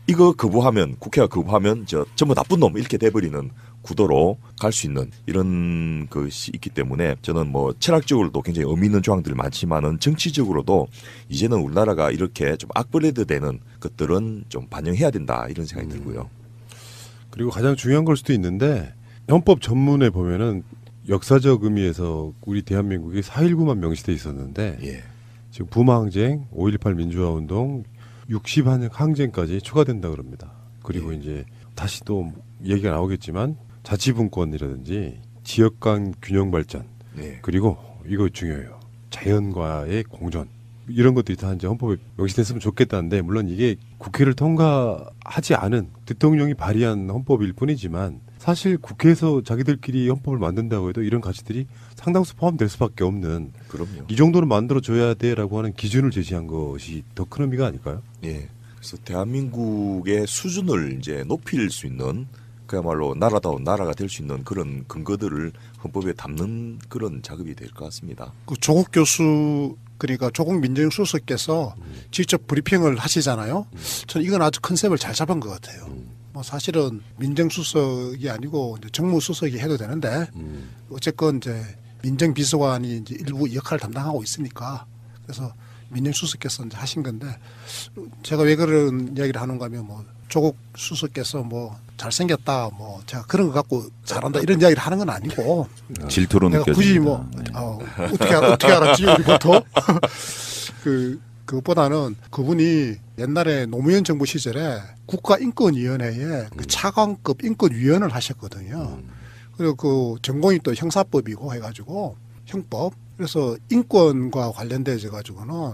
이거 거부하면 국회가 거부하면 전부 나쁜 놈 이렇게 돼버리는 구도로 갈 수 있는 이런 것이 있기 때문에 저는 뭐 철학적으로도 굉장히 의미 있는 조항들이 많지만은 정치적으로도 이제는 우리나라가 이렇게 좀 악플레드 되는 것들은 좀 반영해야 된다 이런 생각이 들고요. 그리고 가장 중요한 걸 수도 있는데 헌법 전문에 보면은 역사적 의미에서 우리 대한민국이 4.19만 명시돼 있었는데 지금 부마항쟁, 5.18 민주화운동, 60한 항쟁까지 추가된다 그럽니다. 그리고 이제 다시 또 얘기가 나오겠지만 자치분권이라든지 지역 간 균형 발전 그리고 이거 중요해요. 자연과의 공존 이런 것들이 다 이제 헌법에 명시됐으면 좋겠다는데 물론 이게 국회를 통과하지 않은 대통령이 발의한 헌법일 뿐이지만 사실 국회에서 자기들끼리 헌법을 만든다고 해도 이런 가치들이 상당수 포함될 수밖에 없는 그럼요. 이 정도는 만들어줘야 돼라고 하는 기준을 제시한 것이 더 큰 의미가 아닐까요? 예. 그래서 대한민국의 수준을 이제 높일 수 있는 그야말로 나라다운 나라가 될 수 있는 그런 근거들을 헌법에 담는 그런 작업이 될 것 같습니다. 그 조국 교수 그러니까 조국 민정수석께서 직접 브리핑을 하시잖아요. 저는 이건 아주 컨셉을 잘 잡은 것 같아요. 뭐 사실은 민정수석이 아니고 이제 정무수석이 해도 되는데 어쨌건 이제 민정비서관이 이제 일부 역할을 담당하고 있으니까 그래서 민정수석께서 이제 하신 건데 제가 왜 그런 이야기를 하는가 하면 뭐 조국 수석께서 뭐 잘생겼다 뭐 제가 그런 거 갖고 잘한다 이런 이야기를 하는 건 아니고 질투로 내가 느껴집니다. 굳이 뭐 어떻게 알았지 우리부터 그것보다는 그분이 옛날에 노무현 정부 시절에 국가인권위원회에 그 차관급 인권위원을 하셨거든요. 그리고 그 전공이 또 형사법이고 해가지고 형법 그래서 인권과 관련돼서 가지고는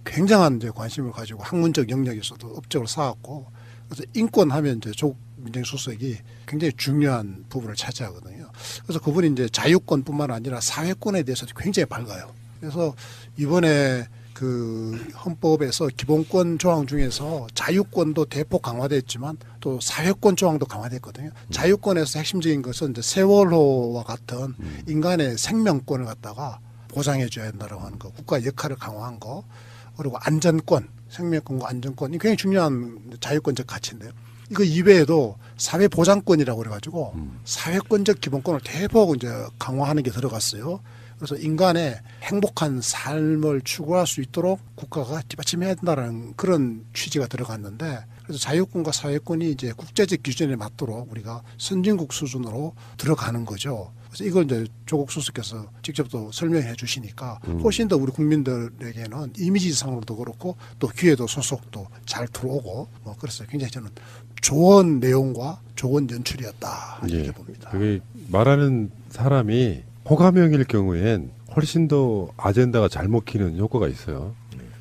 굉장한 이제 관심을 가지고 학문적 영역에서도 업적을 쌓았고 그래서 인권하면 이제 조국 민정수석이 굉장히 중요한 부분을 차지하거든요. 그래서 그분이 이제 자유권뿐만 아니라 사회권에 대해서도 굉장히 밝아요. 그래서 이번에 그 헌법에서 기본권 조항 중에서 자유권도 대폭 강화됐지만 또 사회권 조항도 강화됐거든요. 자유권에서 핵심적인 것은 이제 세월호와 같은 인간의 생명권을 갖다가 보장해줘야 한다라고 하는 거, 국가의 역할을 강화한 거, 그리고 안전권, 생명권과 안전권이 굉장히 중요한 자유권적 가치인데요. 이거 이외에도 사회보장권이라고 그래가지고 사회권적 기본권을 대폭 이제 강화하는 게 들어갔어요. 그래서 인간의 행복한 삶을 추구할 수 있도록 국가가 뒷받침해야 된다는 그런 취지가 들어갔는데 그래서 자유권과 사회권이 이제 국제적 기준에 맞도록 우리가 선진국 수준으로 들어가는 거죠. 그래서 이걸 이제 조국 수석께서 직접 또 설명해 주시니까 훨씬 더 우리 국민들에게는 이미지상으로도 그렇고 또 귀에도 소속도 잘 들어오고 뭐 그래서 굉장히 저는 좋은 내용과 좋은 연출이었다 이렇게 봅니다. 그게 말하는 사람이 호감형일 경우엔 훨씬 더 아젠다가 잘 먹히는 효과가 있어요.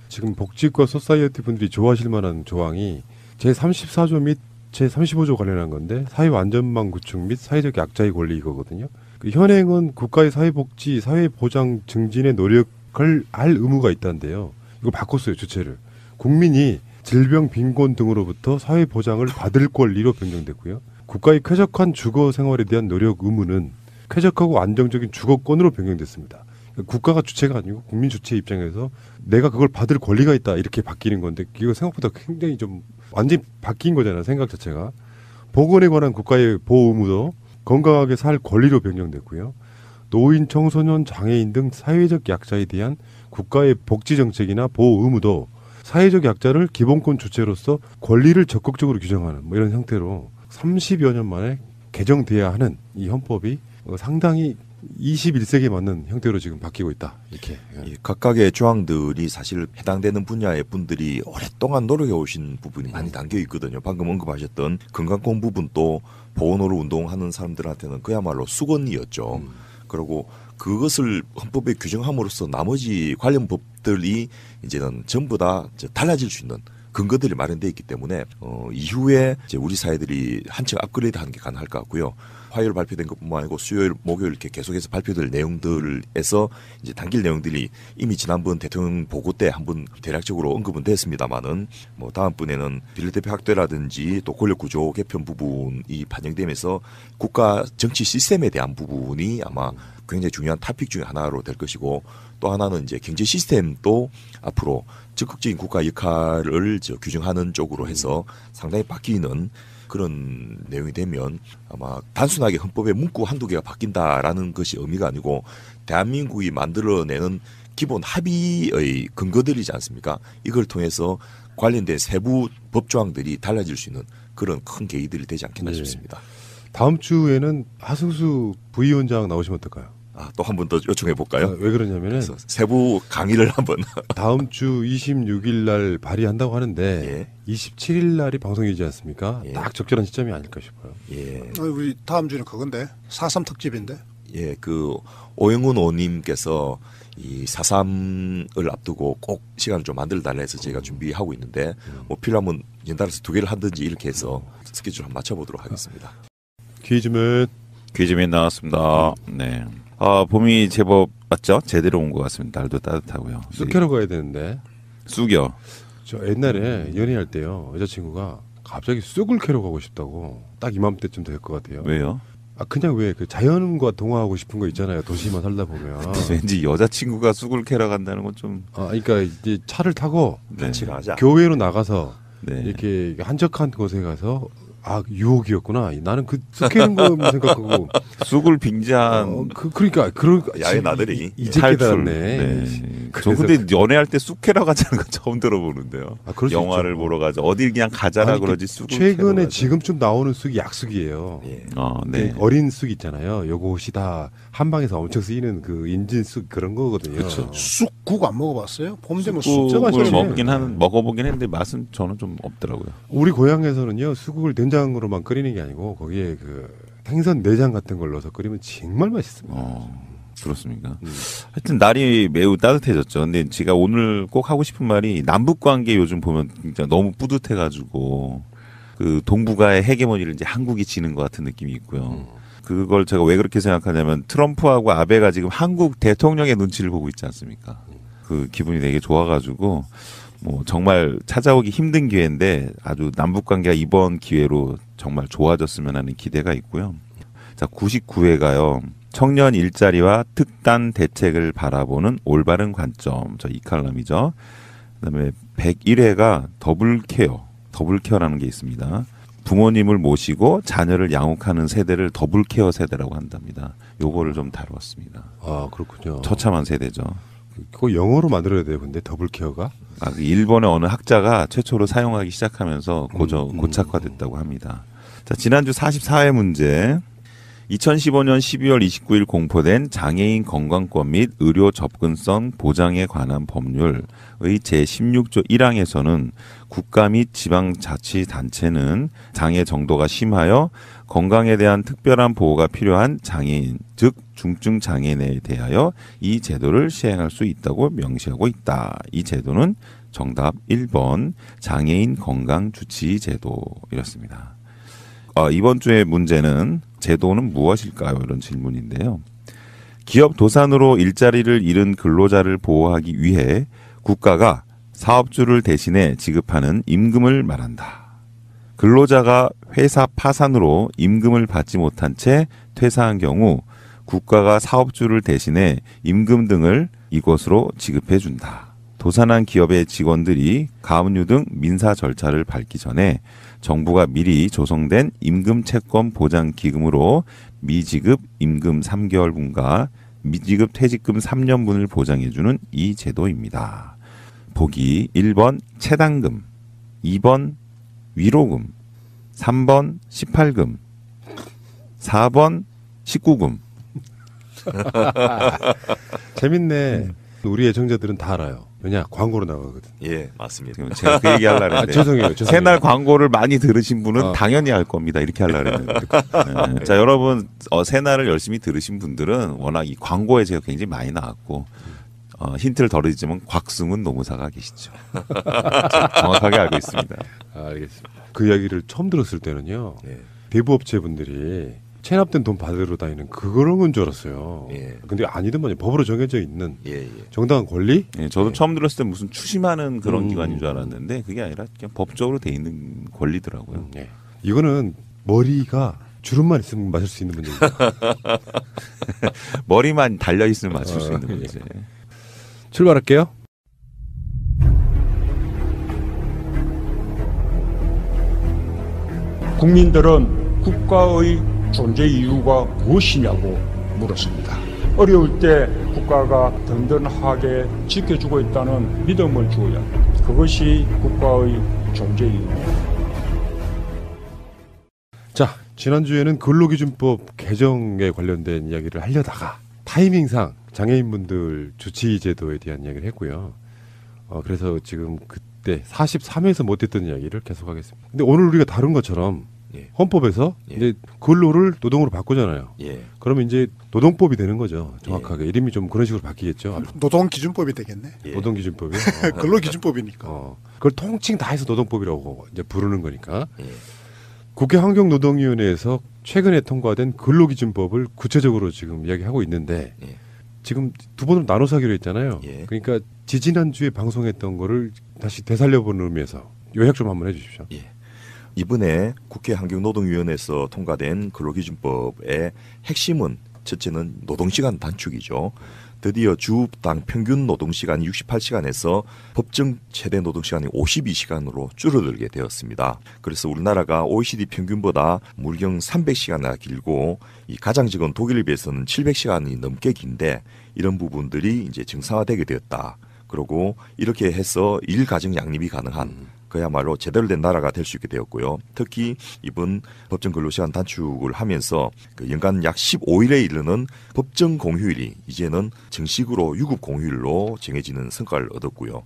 지금 복지과 소사이어티 분들이 좋아하실 만한 조항이 제34조 및 제35조 관련한 건데 사회안전망 구축 및 사회적 약자의 권리 이거거든요. 그 현행은 국가의 사회복지, 사회보장 증진의 노력을 할 의무가 있다는데요. 이거 바꿨어요, 주체를. 국민이 질병, 빈곤 등으로부터 사회보장을 받을 권리로 변경됐고요. 국가의 쾌적한 주거 생활에 대한 노력 의무는 쾌적하고 안정적인 주거권으로 변경됐습니다. 국가가 주체가 아니고 국민 주체 입장에서 내가 그걸 받을 권리가 있다 이렇게 바뀌는 건데 이거 생각보다 굉장히 좀 완전히 바뀐 거잖아요. 생각 자체가. 보건에 관한 국가의 보호 의무도 건강하게 살 권리로 변경됐고요. 노인, 청소년, 장애인 등 사회적 약자에 대한 국가의 복지 정책이나 보호 의무도 사회적 약자를 기본권 주체로서 권리를 적극적으로 규정하는 뭐 이런 형태로 30여 년 만에 개정돼야 하는 이 헌법이 상당히 21세기에 맞는 형태로 지금 바뀌고 있다. 이렇게. 각각의 조항들이 사실 해당되는 분야의 분들이 오랫동안 노력해 오신 부분이 많이 담겨 있거든요. 방금 언급하셨던 건강권 부분도 보건으로 운동하는 사람들한테는 그야말로 수건이었죠. 그리고 그것을 헌법에 규정함으로써 나머지 관련 법들이 이제는 전부 다 달라질 수 있는 근거들이 마련되어 있기 때문에 이후에 이제 우리 사회들이 한층 업그레이드하는 게 가능할 것 같고요. 화요일 발표된 것뿐만 아니고 수요일, 목요일 이렇게 계속해서 발표될 내용들에서 이제 담길 내용들이 이미 지난번 대통령 보고 때 한번 대략적으로 언급은 됐습니다만은 뭐 다음번에는 비례대표 확대라든지 또 권력구조 개편 부분이 반영되면서 국가 정치 시스템에 대한 부분이 아마 굉장히 중요한 토픽 중에 하나로 될 것이고 또 하나는 이제 경제 시스템도 앞으로 적극적인 국가 역할을 규정하는 쪽으로 해서 상당히 바뀌는 그런 내용이 되면 아마 단순하게 헌법의 문구 한두 개가 바뀐다라는 것이 의미가 아니고 대한민국이 만들어내는 기본 합의의 근거들이지 않습니까? 이걸 통해서 관련된 세부 법조항들이 달라질 수 있는 그런 큰 계기들이 되지 않겠나 싶습니다. 다음 주에는 하승수 부위원장 나오시면 어떨까요? 또 한 번 더 요청해 볼까요? 왜 그러냐면은 세부 강의를 한번 다음 주 26일 날 발의한다고 하는데 27일 날이 방송이지 않습니까? 딱 적절한 시점이 아닐까 싶어요. 우리 다음 주는 그건데 4.3 특집인데. 예, 그 오영훈 의원님께서 이 4.3을 앞두고 꼭 시간을 좀 만들어 달라 해서 제가 준비하고 있는데 뭐 필요하면 연달아서 두 개를 하든지 이렇게 해서 스케줄 한번 맞춰보도록 하겠습니다. 퀴즈맨 나왔습니다. 네. 봄이 제법 맞죠? 제대로 온 것 같습니다. 날도 따뜻하고요. 쑥캐러 가야 되는데. 쑥이요? 저 옛날에 연애할 때요. 여자친구가 갑자기 쑥을 캐러 가고 싶다고 딱 이맘때쯤 될 것 같아요. 왜요? 그냥 왜 그 자연과 동화하고 싶은 거 있잖아요. 도시만 살다 보면. 왠지 여자친구가 쑥을 캐러 간다는 건 좀. 그러니까 이제 차를 타고 같이 가자. 교외로 나가서 네. 이렇게 한적한 곳에 가서 유혹이었구나. 나는 그 쑥 캐는 거만 생각하고 쑥을 빙자한 그러니까 그런 야외 나들이 이제 깨달았네. 네. 저 근데 연애할 때 쑥 캐러 가자는 건 처음 들어보는데요. 그럴 수 영화를 있죠. 보러 가자. 어딜 그냥 가자라 그러지 쑥을 최근에 지금쯤 나오는 쑥이 약쑥이에요. 네. 어린 쑥 있잖아요. 요것이 다 한방에서 엄청 쓰이는 그 인진쑥 그런 거거든요. 그렇죠. 쑥국 안 먹어봤어요? 봄 되면 진짜 맛있네. 먹어보긴 했는데 맛은 저는 좀 없더라고요. 우리 고향에서는요 쑥을 된장으로만 끓이는 게 아니고 거기에 그 생선 내장 같은 걸 넣어서 끓이면 정말 맛있습니다. 그렇습니까? 하여튼 날이 매우 따뜻해졌죠. 근데 제가 오늘 꼭 하고 싶은 말이 남북 관계 요즘 보면 진짜 너무 뿌듯해가지고 그 동북아의 헤게모니를 이제 한국이 지는 것 같은 느낌이 있고요. 그걸 제가 왜 그렇게 생각하냐면 트럼프하고 아베가 지금 한국 대통령의 눈치를 보고 있지 않습니까? 그 기분이 되게 좋아가지고 뭐 정말 찾아오기 힘든 기회인데 아주 남북 관계가 이번 기회로 정말 좋아졌으면 하는 기대가 있고요. 자, 99회가요. 청년 일자리와 특단 대책을 바라보는 올바른 관점. 저 이 칼럼이죠. 그다음에 101회가 더블케어라는 게 있습니다. 부모님을 모시고 자녀를 양육하는 세대를 더블케어 세대라고 한답니다. 요거를 좀 다루었습니다. 그렇군요. 처참한 세대죠. 그거 영어로 만들어야 돼요. 근데 더블케어가? 그 일본의 어느 학자가 최초로 사용하기 시작하면서 고착화됐다고 합니다. 자, 지난주 44회 문제. 2015년 12월 29일 공포된 장애인 건강권 및 의료 접근성 보장에 관한 법률의 제16조 1항에서는 국가 및 지방자치단체는 장애 정도가 심하여 건강에 대한 특별한 보호가 필요한 장애인, 즉 중증 장애인에 대하여 이 제도를 시행할 수 있다고 명시하고 있다. 이 제도는 정답 1번 장애인 건강주치 제도였습니다. 이번 주의 문제는 제도는 무엇일까요? 이런 질문인데요. 기업 도산으로 일자리를 잃은 근로자를 보호하기 위해 국가가 사업주를 대신해 지급하는 임금을 말한다. 근로자가 회사 파산으로 임금을 받지 못한 채 퇴사한 경우 국가가 사업주를 대신해 임금 등을 이것으로 지급해 준다. 도산한 기업의 직원들이 가압류 등 민사 절차를 밟기 전에 정부가 미리 조성된 임금 채권 보장 기금으로 미지급 임금 3개월분과 미지급 퇴직금 3년분을 보장해주는 이 제도입니다. 보기 1번 채당금, 2번 위로금, 3번 18금, 4번 19금. 재밌네. 우리 애청자들은 다 알아요. 왜냐 광고로 나가거든. 예, 맞습니다. 제가 그 얘기 하려고 했는데 죄송해요. 새날 광고를 많이 들으신 분은 당연히 알 겁니다. 이렇게 하려고 했는데. 네. 자, 여러분 새날을 열심히 들으신 분들은 워낙 이 광고에 제가 굉장히 많이 나왔고 힌트를 덜어주지만 곽승훈 노무사가 계시죠. 정확하게 알고 있습니다. 알겠습니다. 그 이야기를 처음 들었을 때는요. 대부업체분들이 체납된 돈 받으러 다니는 그런 건 줄 알았어요. 근데 아니더만요. 법으로 정해져 있는 정당한 권리? 저도 처음 들었을 때 무슨 추심하는 그런 기관인 줄 알았는데 그게 아니라 그냥 법적으로 돼 있는 권리더라고요. 이거는 머리가 주름만 있으면 맞을 수 있는 문제입니다. 머리만 달려 있으면 맞출 수 있는 문제. 출발할게요. 국민들은 국가의 존재 이유가 무엇이냐고 물었습니다. 어려울 때 국가가 든든하게 지켜주고 있다는 믿음을 주어야 합니다. 그것이 국가의 존재 이유입니다. 자, 지난주에는 근로기준법 개정에 관련된 이야기를 하려다가 타이밍상 장애인분들 주치제도에 대한 이야기를 했고요. 그래서 지금 그때 43회에서 못했던 이야기를 계속하겠습니다. 근데 오늘 우리가 다룬 것처럼 헌법에서 이제 근로를 노동으로 바꾸잖아요. 그러면 이제 노동법이 되는 거죠. 정확하게 이름이 좀 그런 식으로 바뀌겠죠. 노동기준법이 되겠네. 노동기준법이. 근로기준법이니까. 그걸 통칭 다 해서 노동법이라고 이제 부르는 거니까. 국회 환경노동위원회에서 최근에 통과된 근로기준법을 구체적으로 지금 이야기하고 있는데 지금 두 번으로 나눠서 하기로 했잖아요. 그러니까 지지난주에 방송했던 거를 다시 되살려보는 의미에서 요약 좀 한번 해주십시오. 이번에 국회 환경노동위원회에서 통과된 근로기준법의 핵심은 첫째는 노동시간 단축이죠. 드디어 주당 평균 노동시간이 68시간에서 법정 최대 노동시간이 52시간으로 줄어들게 되었습니다. 그래서 우리나라가 OECD 평균보다 물경 300시간이나 길고 이 가장 적은 독일에 비해서는 700시간이 넘게 긴데 이런 부분들이 이제 정상화되게 되었다. 그리고 이렇게 해서 일가정 양립이 가능한 그야말로 제대로 된 나라가 될 수 있게 되었고요. 특히 이번 법정 근로시간 단축을 하면서 그 연간 약 15일에 이르는 법정 공휴일이 이제는 정식으로 유급 공휴일로 정해지는 성과를 얻었고요.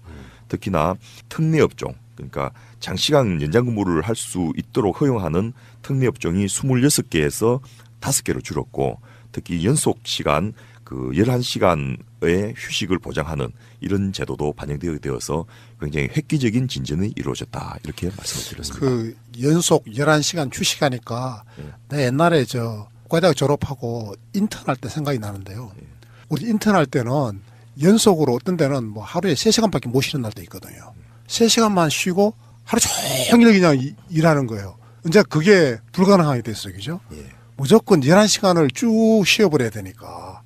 특히나 특례업종, 그러니까 장시간 연장 근무를 할 수 있도록 허용하는 특례업종이 26개에서 5개로 줄었고, 특히 연속 시간 그 11시간의 휴식을 보장하는 이런 제도도 반영되어서 굉장히 획기적인 진전이 이루어졌다. 이렇게 말씀을 드렸습니다. 그 연속 11시간 휴식하니까 내 옛날에 국가대학 졸업하고 인턴할 때 생각이 나는데요. 우리 인턴할 때는 연속으로 어떤 데는 뭐 하루에 3시간밖에 못 쉬는 날도 있거든요. 3시간만 쉬고 하루 종일 그냥 일하는 거예요. 이제 그게 불가능하게 됐어요. 그죠? 무조건 11시간을 쭉 쉬어버려야 되니까.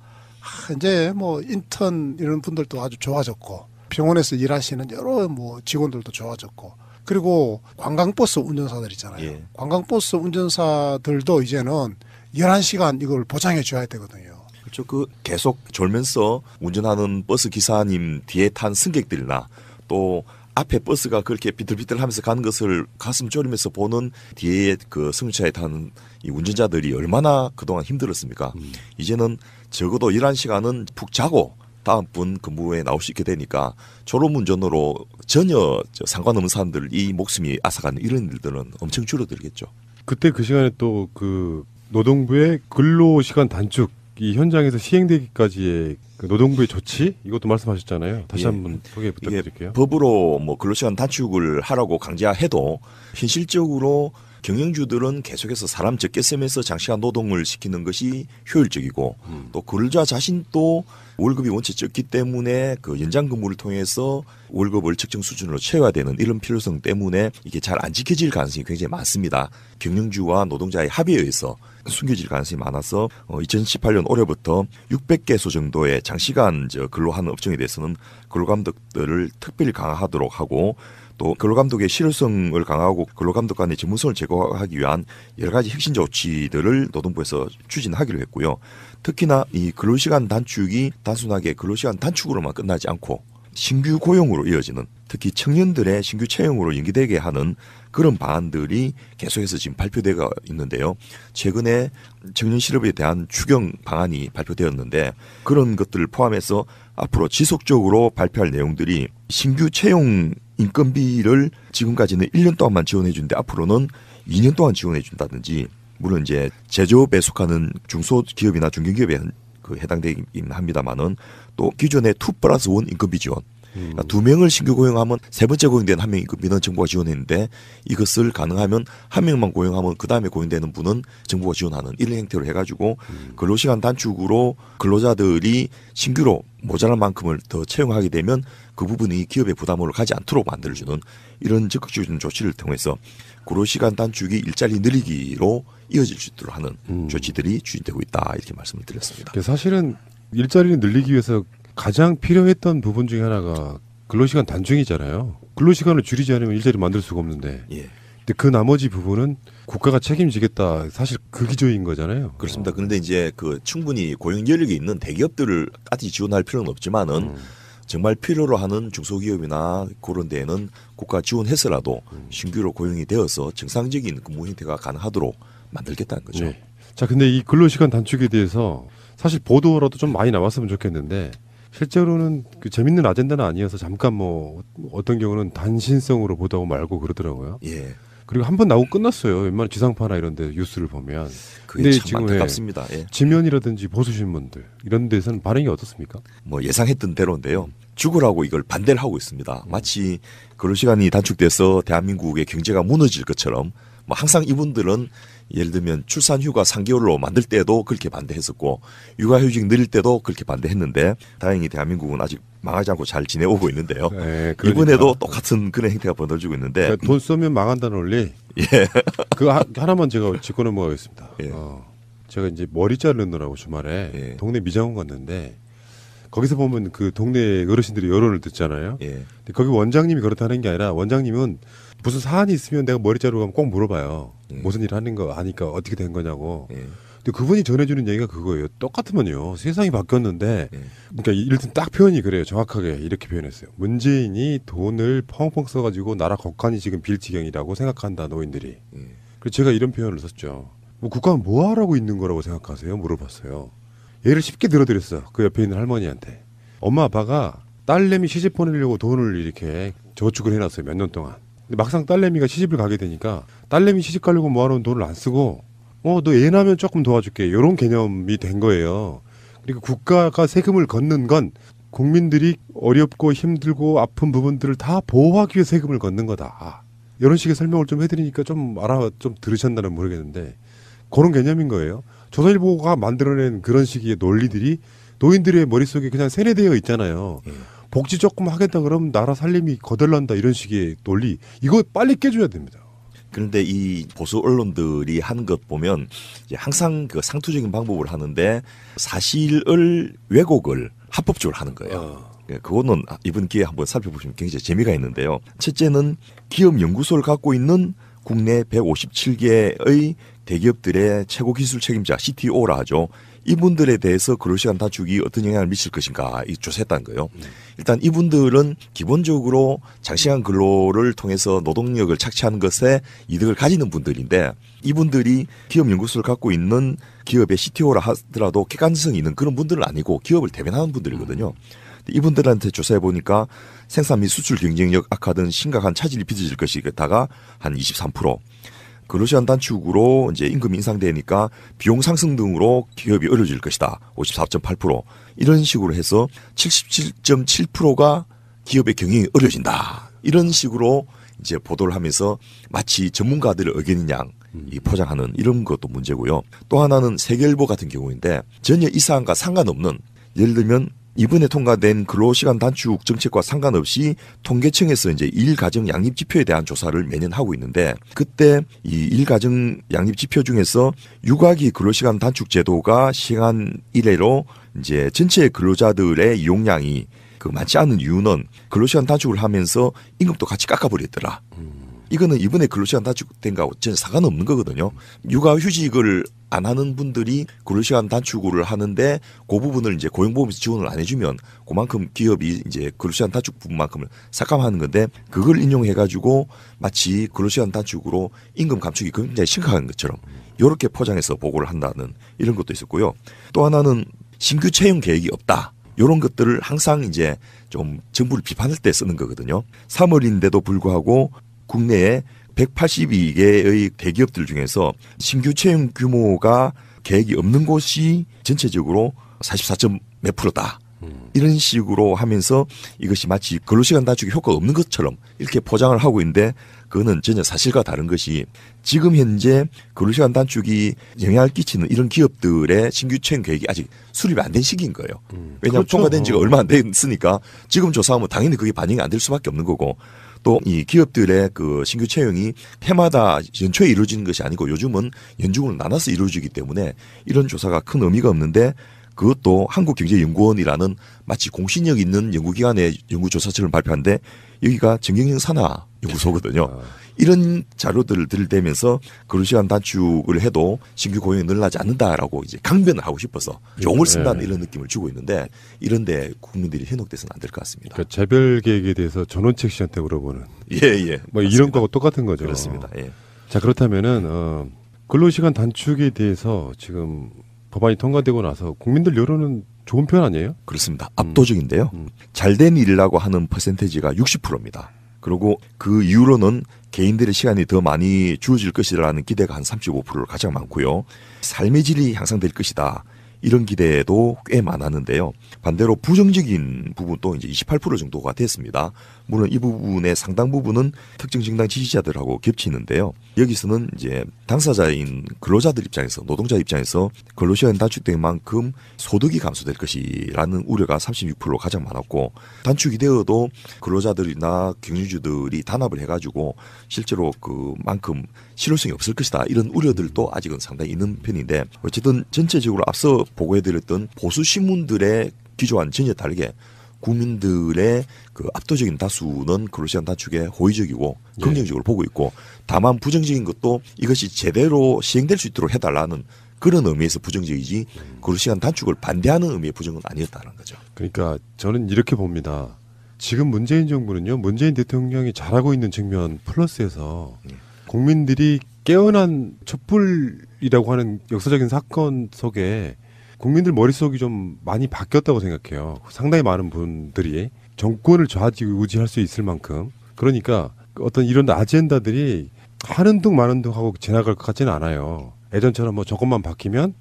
이제 뭐 인턴 이런 분들도 아주 좋아졌고, 병원에서 일하시는 여러 뭐 직원들도 좋아졌고, 그리고 관광버스 운전사들 있잖아요. 관광버스 운전사들도 이제는 11시간 이걸 보장해 줘야 되거든요. 그렇죠. 그 계속 졸면서 운전하는 버스 기사님 뒤에 탄 승객들이나 또 앞에 버스가 그렇게 비틀비틀하면서 가는 것을 가슴 졸이면서 보는 뒤에 그 승용차에 타는 이 운전자들이 얼마나 그동안 힘들었습니까? 이제는 적어도 11시간은 푹 자고 다음 분 근무에 나올 수 있게 되니까 졸음운전으로 전혀 상관없는 사람들 이 목숨이 앗아가는 이런 일들은 엄청 줄어들겠죠. 그때 그 시간에 또 그 노동부의 근로시간 단축 이 현장에서 시행되기까지의 그 노동부의 조치 이것도 말씀하셨잖아요. 다시 한번 소개 부탁드릴게요. 법으로 뭐 근로시간 단축을 하라고 강제해도 현실적으로 경영주들은 계속해서 사람 적게 쓰면서 장시간 노동을 시키는 것이 효율적이고 또 근로자 자신도 월급이 원체 적기 때문에 그 연장 근무를 통해서 월급을 특정 수준으로 채워야 되는 이런 필요성 때문에 이게 잘 안 지켜질 가능성이 굉장히 많습니다. 경영주와 노동자의 합의에 의해서 숨겨질 가능성이 많아서 2018년 올해부터 600개소 정도의 장시간 근로하는 업종에 대해서는 근로감독들을 특별히 강화하도록 하고 또 근로감독의 실효성을 강화하고 근로감독 간의 전문성을 제고하기 위한 여러 가지 핵심 조치들을 노동부에서 추진하기로 했고요. 특히나 이 근로시간 단축이 단순하게 근로시간 단축으로만 끝나지 않고 신규 고용으로 이어지는 특히 청년들의 신규 채용으로 연기되게 하는 그런 방안들이 계속해서 지금 발표되고 있는데요. 최근에 청년 실업에 대한 추경 방안이 발표되었는데 그런 것들을 포함해서 앞으로 지속적으로 발표할 내용들이 신규 채용 인건비를 지금까지는 1년 동안만 지원해 주는데 앞으로는 2년 동안 지원해 준다든지 물론 이제 제조업에 속하는 중소기업이나 중견기업에 해당되긴 합니다만은 또 기존의 2+1 인건비 지원 그러니까 2명을 신규 고용하면 세 번째 고용된 1명 인건비는 정부가 지원했는데 이것을 가능하면 1명만 고용하면 그 다음에 고용되는 분은 정부가 지원하는 이런 형태로 해가지고 근로시간 단축으로 근로자들이 신규로 모자란 만큼을 더 채용하게 되면 그 부분이 기업의 부담으로 가지 않도록 만들어주는 이런 적극적인 조치를 통해서 근로시간 단축이 일자리 늘리기로 이어질 수 있도록 하는 조치들이 추진되고 있다 이렇게 말씀을 드렸습니다. 사실은 일자리를 늘리기 위해서 가장 필요했던 부분 중에 하나가 근로시간 단축이잖아요. 근로시간을 줄이지 않으면 일자리를 만들 수가 없는데 근데 그 나머지 부분은 국가가 책임지겠다. 사실 그 기조인 거잖아요. 그렇습니다. 그런데 이제 그 충분히 고용 여력이 있는 대기업들을 까지 지원할 필요는 없지만은 정말 필요로 하는 중소기업이나 그런 데에는 국가 지원해서라도 신규로 고용이 되어서 정상적인 근무 형태가 가능하도록 만들겠다는 거죠. 네. 자, 근데 이 근로시간 단축에 대해서 사실 보도라도 좀 많이 나왔으면 좋겠는데 실제로는 그 재밌는 아젠다는 아니어서 잠깐 뭐 어떤 경우는 단신성으로 보도하고 말고 그러더라고요. 예. 그리고 한 번 나오고 끝났어요. 웬만한 지상파나 이런 데 뉴스를 보면. 그게 참 안타깝습니다. 예. 지면이라든지 보수신문들 이런 데서는 반응이 어떻습니까? 뭐 예상했던 대로인데요. 죽으라고 이걸 반대를 하고 있습니다. 마치 근로시간이 단축돼서 대한민국의 경제가 무너질 것처럼 뭐 항상 이분들은 예를 들면 출산휴가 3개월로 만들 때도 그렇게 반대했었고 육아휴직 늘릴 때도 그렇게 반대했는데 다행히 대한민국은 아직 망하지 않고 잘 지내오고 있는데요. 네, 그러니까. 이번에도 똑같은 그런 행태가 벌어지고 있는데 그러니까 돈 쓰면 망한다는 원리. 예. 그거 하나만 제가 짚고 넘어가겠습니다. 예. 제가 이제 머리 자르느라고 주말에 예. 동네 미장원 갔는데 거기서 보면 그 동네 어르신들이 여론을 듣잖아요. 예. 근데 거기 원장님이 그렇다는 게 아니라 원장님은 무슨 사안이 있으면 내가 머리 자르고 가면 꼭 물어봐요. 무슨 일 하는 거 아니까 어떻게 된 거냐고. 근데 그분이 전해주는 얘기가 그거예요. 똑같으면요. 세상이 바뀌었는데 그러니까 일단 딱 표현이 그래요. 정확하게 이렇게 표현했어요. 문재인이 돈을 펑펑 써가지고 나라 국간이 지금 빌 지경이라고 생각한다 노인들이. 그래서 제가 이런 표현을 썼죠. 뭐 국가는 뭐 하라고 있는 거라고 생각하세요? 물어봤어요. 예를 쉽게 들어드렸어. 그 옆에 있는 할머니한테. 엄마 아빠가 딸내미 시집 보내려고 돈을 이렇게 저축을 해놨어요. 몇 년 동안. 근데 막상 딸내미가 시집을 가게 되니까 딸내미 시집 가려고 모아놓은 돈을 안 쓰고 너 애 낳으면 조금 도와줄게. 이런 개념이 된 거예요. 그러니까 국가가 세금을 걷는 건 국민들이 어렵고 힘들고 아픈 부분들을 다 보호하기 위해 세금을 걷는 거다. 이런 식의 설명을 좀 해드리니까 좀 들으셨나는 모르겠는데 그런 개념인 거예요. 조선일보가 만들어낸 그런 식의 논리들이 노인들의 머릿속에 그냥 세뇌되어 있잖아요. 복지 조금 하겠다 그러면 나라 살림이 거덜난다 이런 식의 논리. 이거 빨리 깨줘야 됩니다. 그런데 이 보수 언론들이 하는 것 보면 이제 항상 그 상투적인 방법을 하는데 사실을 왜곡을 합법적으로 하는 거예요. 그거는 이번 기회에 한번 살펴보시면 굉장히 재미가 있는데요. 첫째는 기업 연구소를 갖고 있는 국내 157개의 대기업들의 최고 기술 책임자 CTO라 하죠. 이분들에 대해서 근로시간 단축이 어떤 영향을 미칠 것인가 조사했다는 거예요. 일단 이분들은 기본적으로 장시간 근로를 통해서 노동력을 착취하는 것에 이득을 가지는 분들인데 이분들이 기업 연구소를 갖고 있는 기업의 CTO라 하더라도 객관성이 있는 그런 분들은 아니고 기업을 대변하는 분들이거든요. 이분들한테 조사해 보니까 생산 및 수출 경쟁력 악화 등 심각한 차질이 빚어질 것이다가 한 23%. 근로시간 단축으로 이제 임금이 인상되니까 비용 상승 등으로 기업이 어려워질 것이다. 54.8%. 이런 식으로 해서 77.7%가 기업의 경영이 어려워진다. 이런 식으로 이제 보도를 하면서 마치 전문가들의 의견인 양 이 포장하는 이런 것도 문제고요. 또 하나는 세계일보 같은 경우인데 전혀 이 사안과 상관없는 예를 들면 이번에 통과된 근로시간 단축 정책과 상관없이 통계청에서 이제 일가정 양립 지표에 대한 조사를 매년 하고 있는데 그때 이 일가정 양립 지표 중에서 육아기 근로시간 단축 제도가 시행한 이래로 이제 전체 근로자들의 이용량이 그 많지 않은 이유는 근로시간 단축을 하면서 임금도 같이 깎아버렸더라. 이거는 이번에 근로시간 단축된 거하고 전혀 상관없는 거거든요. 육아휴직을 안 하는 분들이 근로시간 단축을 하는데 그 부분을 이제 고용보험에서 지원을 안 해주면 그만큼 기업이 이제 근로시간 단축 부분만큼을 삭감하는 건데 그걸 인용해가지고 마치 근로시간 단축으로 임금 감축이 굉장히 심각한 것처럼 이렇게 포장해서 보고를 한다는 이런 것도 있었고요. 또 하나는 신규 채용 계획이 없다. 이런 것들을 항상 이제 좀 정부를 비판할 때 쓰는 거거든요. 3월인데도 불구하고 국내에 182개의 대기업들 중에서 신규 채용 규모가 계획이 없는 곳이 전체적으로 44.몇 %다. 이런 식으로 하면서 이것이 마치 근로시간 단축이 효과가 없는 것처럼 이렇게 포장을 하고 있는데 그거는 전혀 사실과 다른 것이 지금 현재 근로시간 단축이 영향을 끼치는 이런 기업들의 신규 채용 계획이 아직 수립이 안 된 시기인 거예요. 왜냐하면 그렇죠. 통과된 지가 얼마 안 됐으니까 지금 조사하면 당연히 그게 반영이 안 될 수밖에 없는 거고 또 이 기업들의 그 신규 채용이 해마다 연초에 이루어지는 것이 아니고 요즘은 연중으로 나눠서 이루어지기 때문에 이런 조사가 큰 의미가 없는데 그것도 한국경제연구원이라는 마치 공신력 있는 연구기관의 연구조사처럼 발표한데 여기가 정경영 산하연구소거든요. 이런 자료들을 들대면서 근로시간 단축을 해도 신규 고용이 늘어나지 않는다라고 이제 강변을 하고 싶어서 용을 쓴다는 이런 느낌을 주고 있는데 이런데 국민들이 현혹돼서는 안 될 것 같습니다. 그러니까 재별 계획에 대해서 전원책 씨한테 물어보는. 예. 뭐 이런 거하고 똑같은 거죠. 그렇습니다. 예. 자 그렇다면은 근로시간 단축에 대해서 지금 법안이 통과되고 나서 국민들 여론은 좋은 편 아니에요? 그렇습니다. 압도적인데요. 잘된 일이라고 하는 퍼센테이지가 60%입니다. 그리고 그 이후로는 개인들의 시간이 더 많이 주어질 것이라는 기대가 한 35%를 가장 많고요. 삶의 질이 향상될 것이다. 이런 기대도 꽤 많았는데요. 반대로 부정적인 부분도 이제 28% 정도가 됐습니다. 물론 이 부분의 상당 부분은 특정 정당 지지자들하고 겹치는데요. 여기서는 이제 당사자인 근로자들 입장에서, 노동자 입장에서 근로시간 단축된 만큼 소득이 감소될 것이라는 우려가 36% 가장 많았고, 단축이 되어도 근로자들이나 경유주들이 단합을 해가지고 실제로 그만큼 실효성이 없을 것이다, 이런 우려들도 아직은 상당히 있는 편인데, 어쨌든 전체적으로 앞서 보고해드렸던 보수 신문들의 기조와는 전혀 다르게 국민들의 그 압도적인 다수는 근로시간 단축에 호의적이고 긍정적으로 보고 있고, 다만 부정적인 것도 이것이 제대로 시행될 수 있도록 해달라는 그런 의미에서 부정적이지 근로시간 단축을 반대하는 의미의 부정은 아니었다는 거죠. 그러니까 저는 이렇게 봅니다. 지금 문재인 정부는요, 문재인 대통령이 잘하고 있는 측면 플러스해서 국민들이 깨어난 촛불이라고 하는 역사적인 사건 속에 국민들 머릿속이 좀 많이 바뀌었다고 생각해요. 상당히 많은 분들이 정권을 좌지우지할 수 있을 만큼. 그러니까 어떤 이런 아젠다들이 하는 둥 마는 둥 하고 지나갈 것 같지는 않아요. 예전처럼 뭐 정권만 바뀌면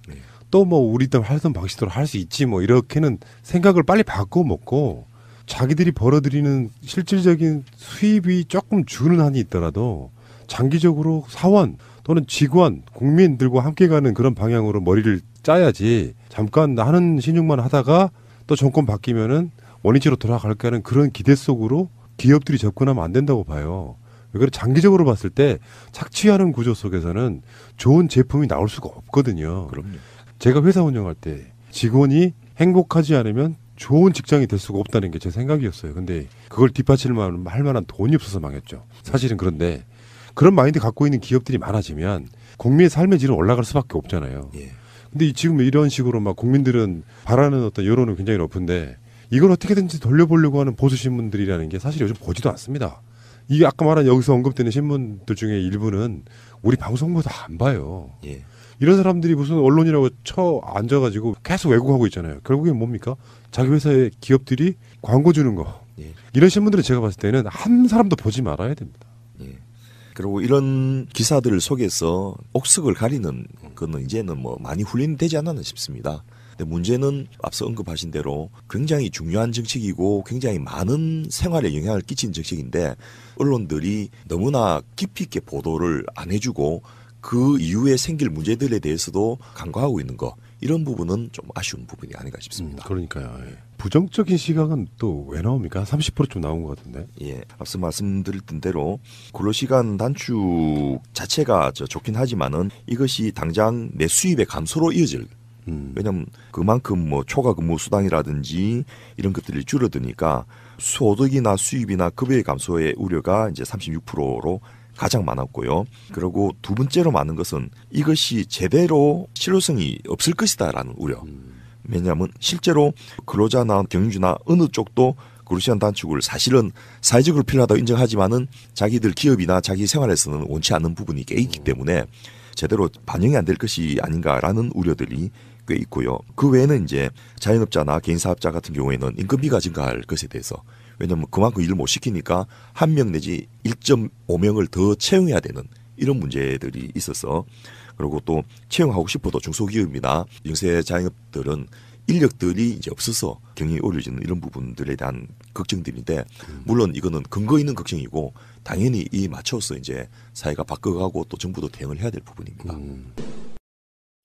또 뭐 우리들 하던 방식대로 할 수 있지 뭐 이렇게는 생각을 빨리 바꿔 먹고, 자기들이 벌어들이는 실질적인 수입이 조금 주는 한이 있더라도 장기적으로 사원 또는 직원, 국민들과 함께 가는 그런 방향으로 머리를 짜야지, 잠깐 하는 신용만 하다가 또 정권 바뀌면은 원위치로 돌아갈까 하는 그런 기대 속으로 기업들이 접근하면 안 된다고 봐요. 그래서 장기적으로 봤을 때 착취하는 구조 속에서는 좋은 제품이 나올 수가 없거든요. 그럼요. 제가 회사 운영할 때 직원이 행복하지 않으면 좋은 직장이 될 수가 없다는 게 제 생각이었어요. 근데 그걸 뒷받침할 만한 돈이 없어서 망했죠. 사실은. 그런데 그런 마인드 갖고 있는 기업들이 많아지면 국민의 삶의 질은 올라갈 수밖에 없잖아요. 근데 지금 이런 식으로 막 국민들은 바라는 어떤 여론은 굉장히 높은데, 이걸 어떻게든지 돌려보려고 하는 보수 신문들이라는 게 사실 요즘 보지도 않습니다. 이게 아까 말한 여기서 언급되는 신문들 중에 일부는 우리 방송보다 안 봐요. 이런 사람들이 무슨 언론이라고 쳐 앉아가지고 계속 왜곡하고 있잖아요. 결국엔 뭡니까? 자기 회사의 기업들이 광고 주는 거. 이런 신문들은 제가 봤을 때는 한 사람도 보지 말아야 됩니다. 그리고 이런 기사들을 속에서 옥석을 가리는 거는 이제는 뭐 많이 훈련되지 않았나 싶습니다. 근데 문제는 앞서 언급하신 대로 굉장히 중요한 정책이고 굉장히 많은 생활에 영향을 끼치는 정책인데, 언론들이 너무나 깊이 있게 보도를 안 해주고 그 이후에 생길 문제들에 대해서도 간과하고 있는 거, 이런 부분은 좀 아쉬운 부분이 아닌가 싶습니다. 그러니까요. 부정적인 시각은 또 왜 나옵니까? 30%좀 나온 것 같은데. 예, 앞서 말씀드렸던 대로 근로시간 단축 자체가 좋긴 하지만은 이것이 당장 내 수입의 감소로 이어질. 왜냐하면 그만큼 뭐 초과 근무 수당이라든지 이런 것들이 줄어드니까 소득이나 수입이나 급여의 감소의 우려가 이제 36%로 가장 많았고요. 그리고 두 번째로 많은 것은 이것이 제대로 실효성이 없을 것이다라는 우려. 왜냐하면 실제로 근로자나 경영주나 어느 쪽도 근로시간 단축을 사실은 사회적으로 필요하다고 인정하지만은 자기들 기업이나 자기 생활에서는 원치 않는 부분이 꽤 있기 때문에 제대로 반영이 안 될 것이 아닌가라는 우려들이 꽤 있고요. 그 외에는 이제 자영업자나 개인사업자 같은 경우에는 인건비가 증가할 것에 대해서, 왜냐하면 그만큼 일을 못 시키니까 1명 내지 1.5명을 더 채용해야 되는 이런 문제들이 있어서, 그리고 또 채용하고 싶어도 중소기업이나 영세 자영업들은 인력들이 이제 없어서 경영이 어려워지는 이런 부분들에 대한 걱정들인데, 물론 이거는 근거 있는 걱정이고 당연히 이 맞춰서 이제 사회가 바꿔가고 또 정부도 대응을 해야 될 부분입니다.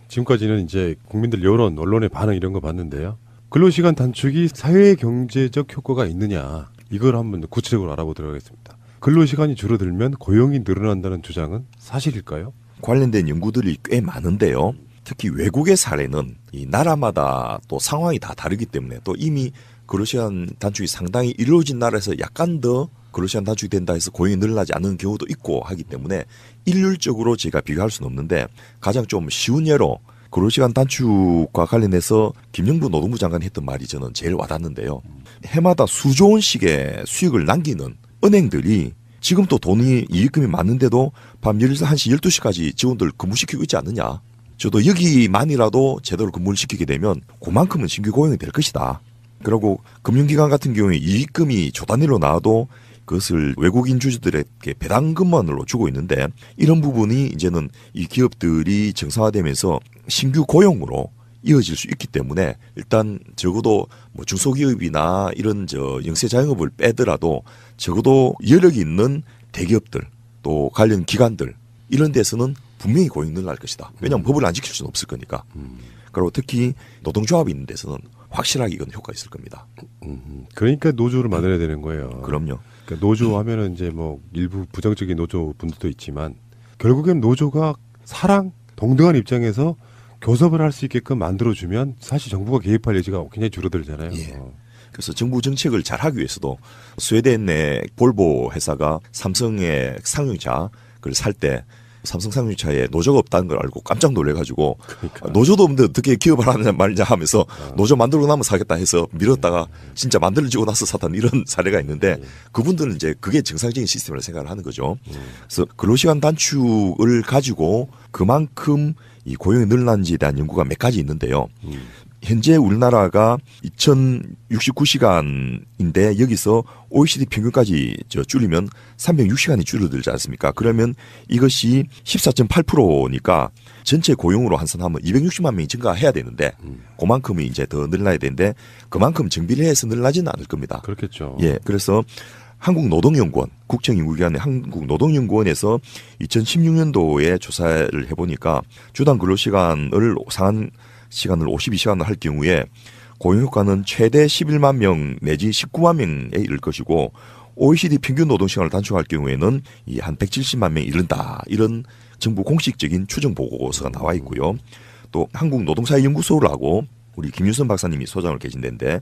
지금까지는 이제 국민들 여론, 언론의 반응 이런 거 봤는데요. 근로시간 단축이 사회 경제적 효과가 있느냐, 이걸 한번 구체적으로 알아보도록 하겠습니다. 근로시간이 줄어들면 고용이 늘어난다는 주장은 사실일까요? 관련된 연구들이 꽤 많은데요. 특히 외국의 사례는 이 나라마다 또 상황이 다 다르기 때문에, 또 이미 근로시간 단축이 상당히 이루어진 나라에서 약간 더 근로시간 단축이 된다 해서 고용이 늘어나지 않는 경우도 있고 하기 때문에 일률적으로 제가 비교할 수는 없는데, 가장 좀 쉬운 예로 근로시간 단축과 관련해서 김영부 노동부 장관이 했던 말이 저는 제일 와닿는데요. 해마다 수조 원씩의 수익을 남기는 은행들이 지금 또 돈이 이익금이 많은데도 밤 1시, 12시까지 직원들 근무시키고 있지 않느냐. 저도 여기만이라도 제대로 근무를 시키게 되면 그만큼은 신규 고용이 될 것이다. 그리고 금융기관 같은 경우에 이익금이 조 단위로 나와도 그것을 외국인 주주들에게 배당금만으로 주고 있는데, 이런 부분이 이제는 이 기업들이 정상화되면서 신규 고용으로 이어질 수 있기 때문에 일단 적어도 뭐 중소기업이나 이런 영세 자영업을 빼더라도 적어도 여력이 있는 대기업들 또 관련 기관들 이런 데서는 분명히 고용이 늘어날 것이다. 왜냐하면 법을 안 지킬 수는 없을 거니까. 그리고 특히 노동조합이 있는 데서는 확실하게 이건 효과가 있을 겁니다. 그러니까 노조를 만들어야 되는 거예요. 그럼요. 그러니까 노조 하면은 이제 뭐 일부 부정적인 노조 분들도 있지만 결국엔 노조가 사랑 동등한 입장에서 교섭을 할 수 있게끔 만들어주면 사실 정부가 개입할 여지가 굉장히 줄어들잖아요. 예. 그래서 정부 정책을 잘 하기 위해서도 스웨덴의 볼보 회사가 삼성의 상용차를 살 때 삼성 상용차에 노조가 없다는 걸 알고 깜짝 놀래가지고 노조도 없는데 어떻게 기업을 하느냐 말냐 하면서 노조 만들고 나면 사겠다 해서 밀었다가 진짜 만들어지고 나서 사던 이런 사례가 있는데 그분들은 이제 그게 정상적인 시스템을 생각을 하는 거죠. 그래서 근로시간 단축을 가지고 그만큼 이 고용이 늘어난지에 대한 연구가 몇 가지 있는데요. 현재 우리나라가 2069시간인데 여기서 OECD 평균까지 줄이면 306시간이 줄어들지 않습니까? 그러면 이것이 14.8%니까 전체 고용으로 환산하면 260만 명이 증가해야 되는데 그만큼이 이제 더 늘어나야 되는데 그만큼 정비를 해서 늘어나지는 않을 겁니다. 그렇겠죠. 예, 그래서 한국노동연구원, 국정연구기관의 한국노동연구원에서 2016년도에 조사를 해보니까 주당 근로시간을 상한 시간을 52시간을 할 경우에 고용효과는 최대 11만 명 내지 19만 명에 이를 것이고 OECD 평균 노동시간을 단축할 경우에는 한 170만 명에 이른다. 이런 정부 공식적인 추정 보고서가 나와 있고요. 또 한국노동사회연구소라고 우리 김윤선 박사님이 소장을 계신 데인데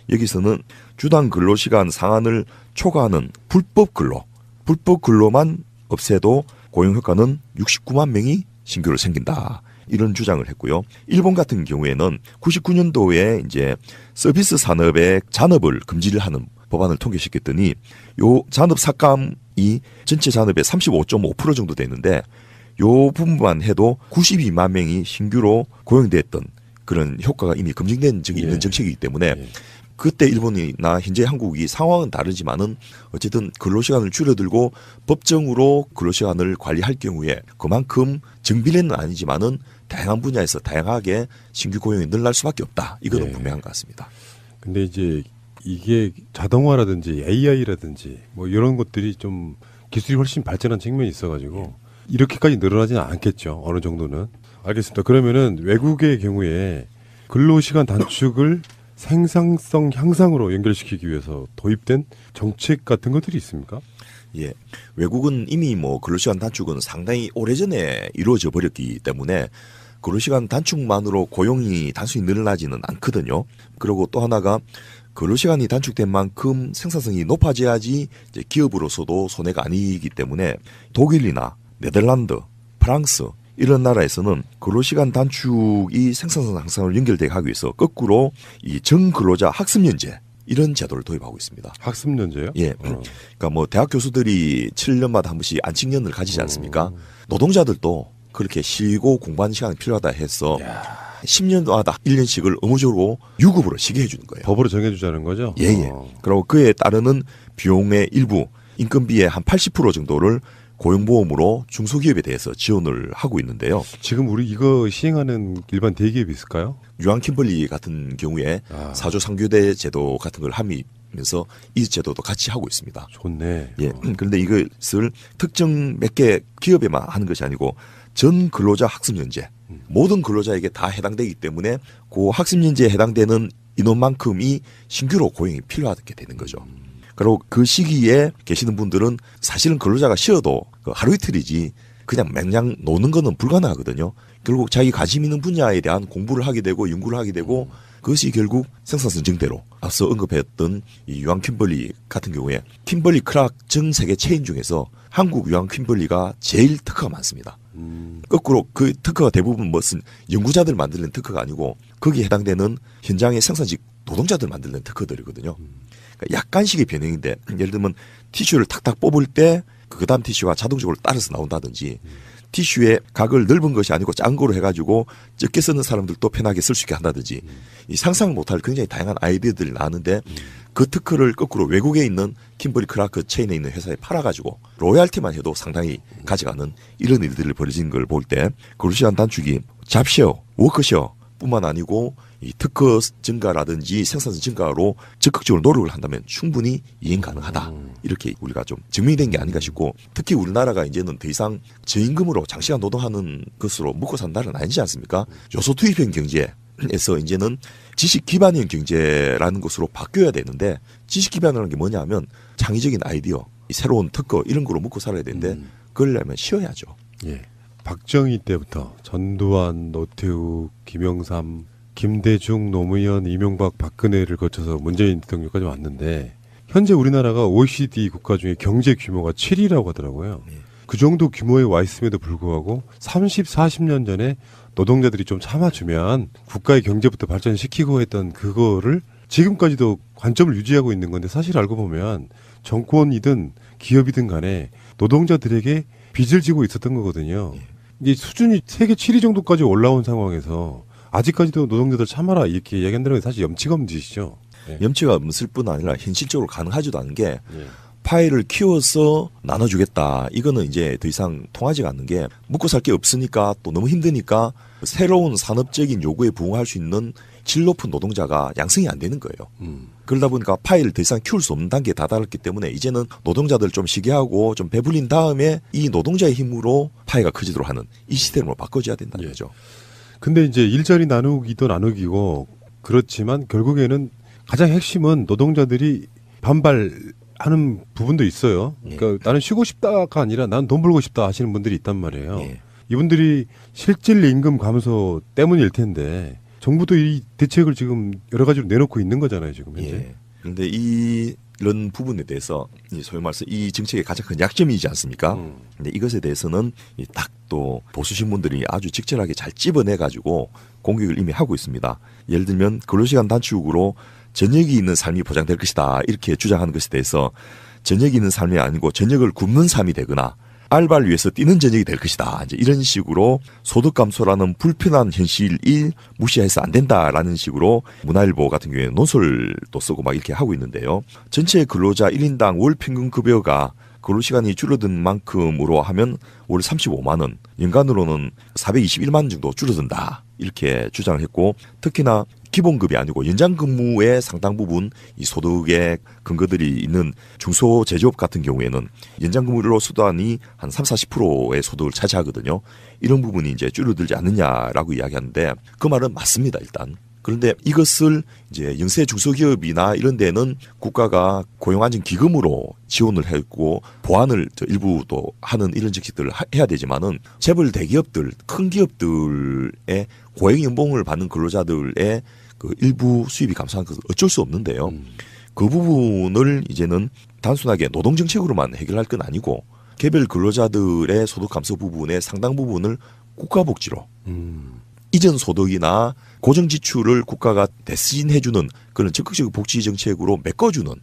여기서는 주당 근로시간 상한을 초과하는 불법 근로만 없애도 고용효과는 69만 명이 신규로 생긴다. 이런 주장을 했고요. 일본 같은 경우에는 99년도에 이제 서비스 산업의 잔업을 금지를 하는 법안을 통과시켰더니 요 잔업 삭감이 전체 잔업의 35.5% 정도 되는데 요 부분만 해도 92만 명이 신규로 고용됐던 그런 효과가 이미 검증된 적이 있는 정책이기 때문에 그때 일본이나 현재 한국이 상황은 다르지만은 어쨌든 근로시간을 줄여들고 법정으로 근로시간을 관리할 경우에 그만큼 정비례는 아니지만은 다양한 분야에서 다양하게 신규 고용이 늘어날 수밖에 없다. 이거는 분명한 것 같습니다. 근데 이제 이게 자동화라든지 AI라든지 뭐 이런 것들이 좀 기술이 훨씬 발전한 측면이 있어가지고 이렇게까지 늘어나지는 않겠죠. 어느 정도는. 알겠습니다. 그러면은 외국의 경우에 근로시간 단축을 생산성 향상으로 연결시키기 위해서 도입된 정책 같은 것들이 있습니까? 예. 외국은 이미 뭐 근로시간 단축은 상당히 오래전에 이루어져 버렸기 때문에 근로시간 단축만으로 고용이 단순히 늘어나지는 않거든요. 그리고 또 하나가 근로시간이 단축된 만큼 생산성이 높아져야지 이제 기업으로서도 손해가 아니기 때문에 독일이나 네덜란드, 프랑스 이런 나라에서는 근로시간 단축이 생산성 향상을 연결되게 하기 위해서 거꾸로 이 정근로자 학습연제 이런 제도를 도입하고 있습니다. 학습연제요? 예. 그러니까 뭐 대학 교수들이 7년마다 한 번씩 안식년을 가지지 않습니까? 노동자들도 그렇게 쉬고 공부하는 시간이 필요하다 해서 10년마다 1년씩을 의무적으로 유급으로 쉬게 해주는 거예요. 법으로 정해주자는 거죠? 예. 그리고 그에 따르는 비용의 일부 인건비의 한 80% 정도를 고용보험으로 중소기업에 대해서 지원을 하고 있는데요. 지금 우리 이거 시행하는 일반 대기업이 있을까요? 유한킴벌리 같은 경우에 사조 상교대 제도 같은 걸 함의면서 이 제도도 같이 하고 있습니다. 좋네. 예. 그런데 이것을 특정 몇 개 기업에만 하는 것이 아니고 전 근로자 학습연제 모든 근로자에게 다 해당되기 때문에 그 학습연제에 해당되는 인원만큼이 신규로 고용이 필요하게 되는 거죠. 그리고 그 시기에 계시는 분들은 사실은 근로자가 쉬어도 하루 이틀이지 그냥 맹냥 노는 거는 불가능하거든요. 결국 자기 관심 있는 분야에 대한 공부를 하게 되고 연구를 하게 되고 그것이 결국 생산성 증대로 앞서 언급했던 이 유한 킴벌리 같은 경우에 킴벌리 크락 전 세계 체인 중에서 한국 유한 킴벌리가 제일 특허가 많습니다. 거꾸로 그 특허가 대부분 무슨 연구자들 만드는 특허가 아니고 거기에 해당되는 현장의 생산직 노동자들 만드는 특허들이거든요. 약간씩의 변형인데 예를 들면 티슈를 탁탁 뽑을 때 그 다음 티슈가 자동적으로 따라서 나온다든지 티슈의 각을 넓은 것이 아니고 작은 거로 해가지고 적게 쓰는 사람들도 편하게 쓸 수 있게 한다든지 이 상상 못할 굉장히 다양한 아이디어들이 나왔는데 그 특허를 거꾸로 외국에 있는 킴벌리 크라크 체인에 있는 회사에 팔아가지고 로얄티만 해도 상당히 가져가는 이런 일들을 벌어지는 걸 볼 때 근로시간 단축이 잡쉐어, 워크쉐어 뿐만 아니고 이 특허 증가라든지 생산성 증가로 적극적으로 노력을 한다면 충분히 이행 가능하다. 이렇게 우리가 좀 증명된 게 아닌가 싶고, 특히 우리나라가 이제는 더 이상 저임금으로 장시간 노동하는 것으로 먹고 사는 나라는 아니지 않습니까? 요소 투입형 경제에서 이제는 지식 기반형 경제라는 것으로 바뀌어야 되는데, 지식 기반이라는 게 뭐냐 하면 창의적인 아이디어, 새로운 특허 이런 거로 먹고 살아야 되는데 그러려면 쉬어야죠. 예. 박정희 때부터 전두환, 노태우, 김영삼, 김대중, 노무현, 이명박, 박근혜를 거쳐서 문재인 대통령까지 왔는데 현재 우리나라가 OECD 국가 중에 경제 규모가 7위라고 하더라고요. 그 정도 규모에 와 있음에도 불구하고 30, 40년 전에 노동자들이 좀 참아주면 국가의 경제부터 발전시키고 했던 그거를 지금까지도 관점을 유지하고 있는 건데, 사실 알고 보면 정권이든 기업이든 간에 노동자들에게 빚을 지고 있었던 거거든요. 이제 수준이 세계 7위 정도까지 올라온 상황에서 아직까지도 노동자들 참아라 이렇게 이야기한다는 게 사실 염치가 없는 짓이죠. 네. 염치가 없을 뿐 아니라 현실적으로 가능하지도 않은 게 파일을 키워서 나눠주겠다. 이거는 이제 더 이상 통하지가 않는 게, 먹고 살 게 없으니까 또 너무 힘드니까 새로운 산업적인 요구에 부응할 수 있는 질 높은 노동자가 양성이 안 되는 거예요. 그러다 보니까 파일을 더 이상 키울 수 없는 단계에 다다랐기 때문에 이제는 노동자들 좀 쉬게 하고 좀 배불린 다음에 이 노동자의 힘으로 파이가 커지도록 하는 이 시스템으로 바꿔줘야 된다는 거죠. 근데 이제 일자리 나누기도 나누기고 그렇지만 결국에는 가장 핵심은 노동자들이 반발하는 부분도 있어요. 그러니까 나는 쉬고 싶다가 아니라 난 돈 벌고 싶다 하시는 분들이 있단 말이에요. 이분들이 실질 임금 감소 때문일 텐데 정부도 이 대책을 지금 여러 가지로 내놓고 있는 거잖아요, 지금 현재. 그런데 이런 부분에 대해서 소위 말해서 이 정책의 가장 큰 약점이지 않습니까? 근데 이것에 대해서는 딱 또 보수 신문들이 아주 직접하게 잘 찝어내 가지고 공격을 이미 하고 있습니다. 예를 들면 근로시간 단축으로 저녁이 있는 삶이 보장될 것이다 이렇게 주장하는 것에 대해서, 저녁이 있는 삶이 아니고 저녁을 굶는 삶이 되거나 알바를 위해서 뛰는 저녁이 될 것이다. 이제 이런 식으로 소득 감소라는 불편한 현실이 무시해서 안 된다라는 식으로 문화일보 같은 경우에 논설도 쓰고 막 이렇게 하고 있는데요. 전체 근로자 1인당 월 평균 급여가 근로시간이 줄어든 만큼으로 하면 월 35만 원, 연간으로는 421만 원 정도 줄어든다. 이렇게 주장을 했고, 특히나 기본급이 아니고 연장근무의 상당 부분 이 소득의 근거들이 있는 중소제조업 같은 경우에는 연장근무로 수단이 한 30-40%의 소득을 차지하거든요. 이런 부분이 이제 줄어들지 않느냐라고 이야기하는데 그 말은 맞습니다, 일단. 그런데 이것을 이제 영세 중소기업이나 이런 데는 국가가 고용안정기금으로 지원을 했고 보완을 일부 또 하는 이런 정책들을 해야 되지만은 재벌 대기업들, 큰 기업들의 고액연봉을 받는 근로자들의 그 일부 수입이 감소한 것은 어쩔 수 없는데요. 그 부분을 이제는 단순하게 노동정책으로만 해결할 건 아니고 개별 근로자들의 소득 감소 부분의 상당 부분을 국가복지로 이전 소득이나 고정지출을 국가가 대신해주는 그런 적극적인 복지 정책으로 메꿔주는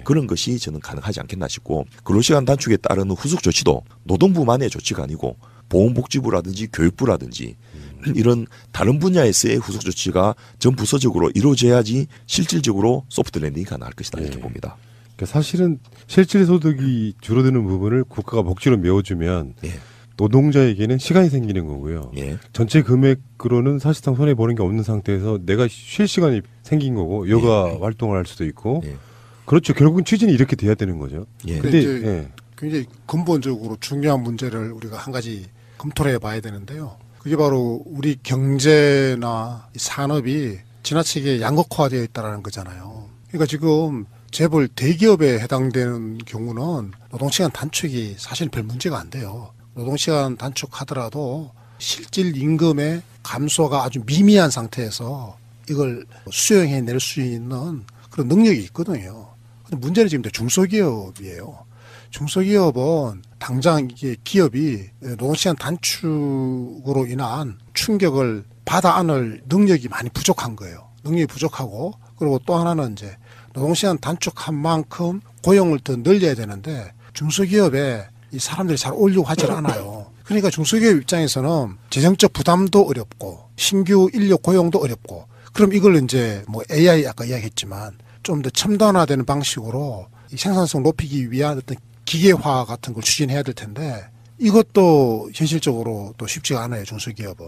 그런 것이 저는 가능하지 않겠나 싶고, 근로시간 단축에 따르는 후속 조치도 노동부만의 조치가 아니고 보건복지부라든지 교육부라든지 이런 다른 분야에서의 후속 조치가 전 부서적으로 이루어져야지 실질적으로 소프트 랜딩이 가능할 것이다 이렇게 봅니다. 그러니까 사실은 실질 소득이 줄어드는 부분을 국가가 복지로 메워주면 노동자에게는 시간이 생기는 거고요. 전체 금액으로는 사실상 손해보는 게 없는 상태에서 내가 쉴 시간이 생긴 거고 여가 활동을 할 수도 있고 그렇죠. 결국은 취지는 이렇게 돼야 되는 거죠. 근데 굉장히 근본적으로 중요한 문제를 우리가 한 가지 검토를 해봐야 되는데요. 그게 바로 우리 경제나 산업이 지나치게 양극화되어 있다는 거잖아요. 그러니까 지금 재벌 대기업에 해당되는 경우는 노동시간 단축이 사실 별 문제가 안 돼요. 노동시간 단축하더라도 실질 임금의 감소가 아주 미미한 상태에서 이걸 수용해낼 수 있는 그런 능력이 있거든요. 근데 문제는 지금 중소기업이에요. 중소기업은 당장 이게 기업이 노동시간 단축으로 인한 충격을 받아 안을 능력이 많이 부족한 거예요. 능력이 부족하고, 그리고 또 하나는 이제 노동시간 단축한 만큼 고용을 더 늘려야 되는데 중소기업에 이 사람들이 잘 오려고 하질 않아요. 그러니까 중소기업 입장에서는 재정적 부담도 어렵고 신규 인력 고용도 어렵고, 그럼 이걸 이제 뭐 AI 아까 이야기했지만 좀 더 첨단화되는 방식으로 이 생산성 높이기 위한 어떤 기계화 같은 걸 추진해야 될 텐데 이것도 현실적으로 또 쉽지가 않아요, 중소기업은.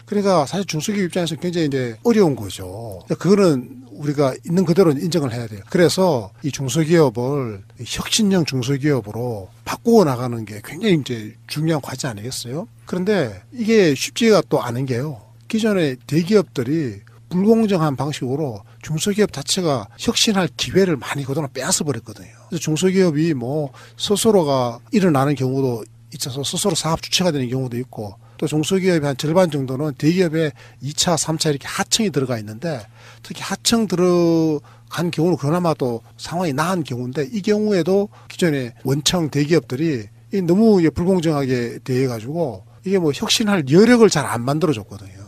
그러니까 사실 중소기업 입장에서 굉장히 이제 어려운 거죠. 그거는 우리가 있는 그대로 인정을 해야 돼요. 그래서 이 중소기업을 혁신형 중소기업으로 바꾸어 나가는 게 굉장히 이제 중요한 과제 아니겠어요? 그런데 이게 쉽지가 또 않은 게요. 기존의 대기업들이 불공정한 방식으로 중소기업 자체가 혁신할 기회를 많이 그동안 빼앗아 버렸거든요. 그래서 중소기업이 뭐 스스로가 일어나는 경우도 있어서 스스로 사업 주체가 되는 경우도 있고 또 중소기업의 한 절반 정도는 대기업의 2차, 3차 이렇게 하청이 들어가 있는데 특히 하청 들어간 경우는 그나마 또 상황이 나은 경우인데 이 경우에도 기존의 원청 대기업들이 너무 불공정하게 대해가지고 이게 뭐 혁신할 여력을 잘 안 만들어줬거든요.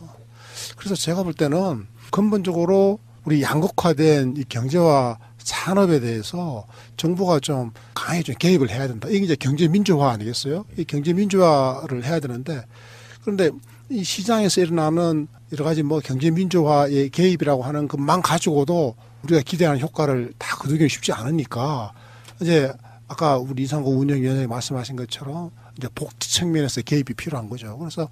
그래서 제가 볼 때는 근본적으로 우리 양극화된 이 경제와 산업에 대해서 정부가 좀 강하게 좀 개입을 해야 된다. 이게 이제 경제 민주화 아니겠어요? 이 경제 민주화를 해야 되는데 그런데 이 시장에서 일어나는 여러 가지 뭐 경제 민주화의 개입이라고 하는 것만 가지고도 우리가 기대하는 효과를 다 거두기는 쉽지 않으니까 이제 아까 우리 이상국 운영위원장이 말씀하신 것처럼 이제 복지 측면에서 개입이 필요한 거죠. 그래서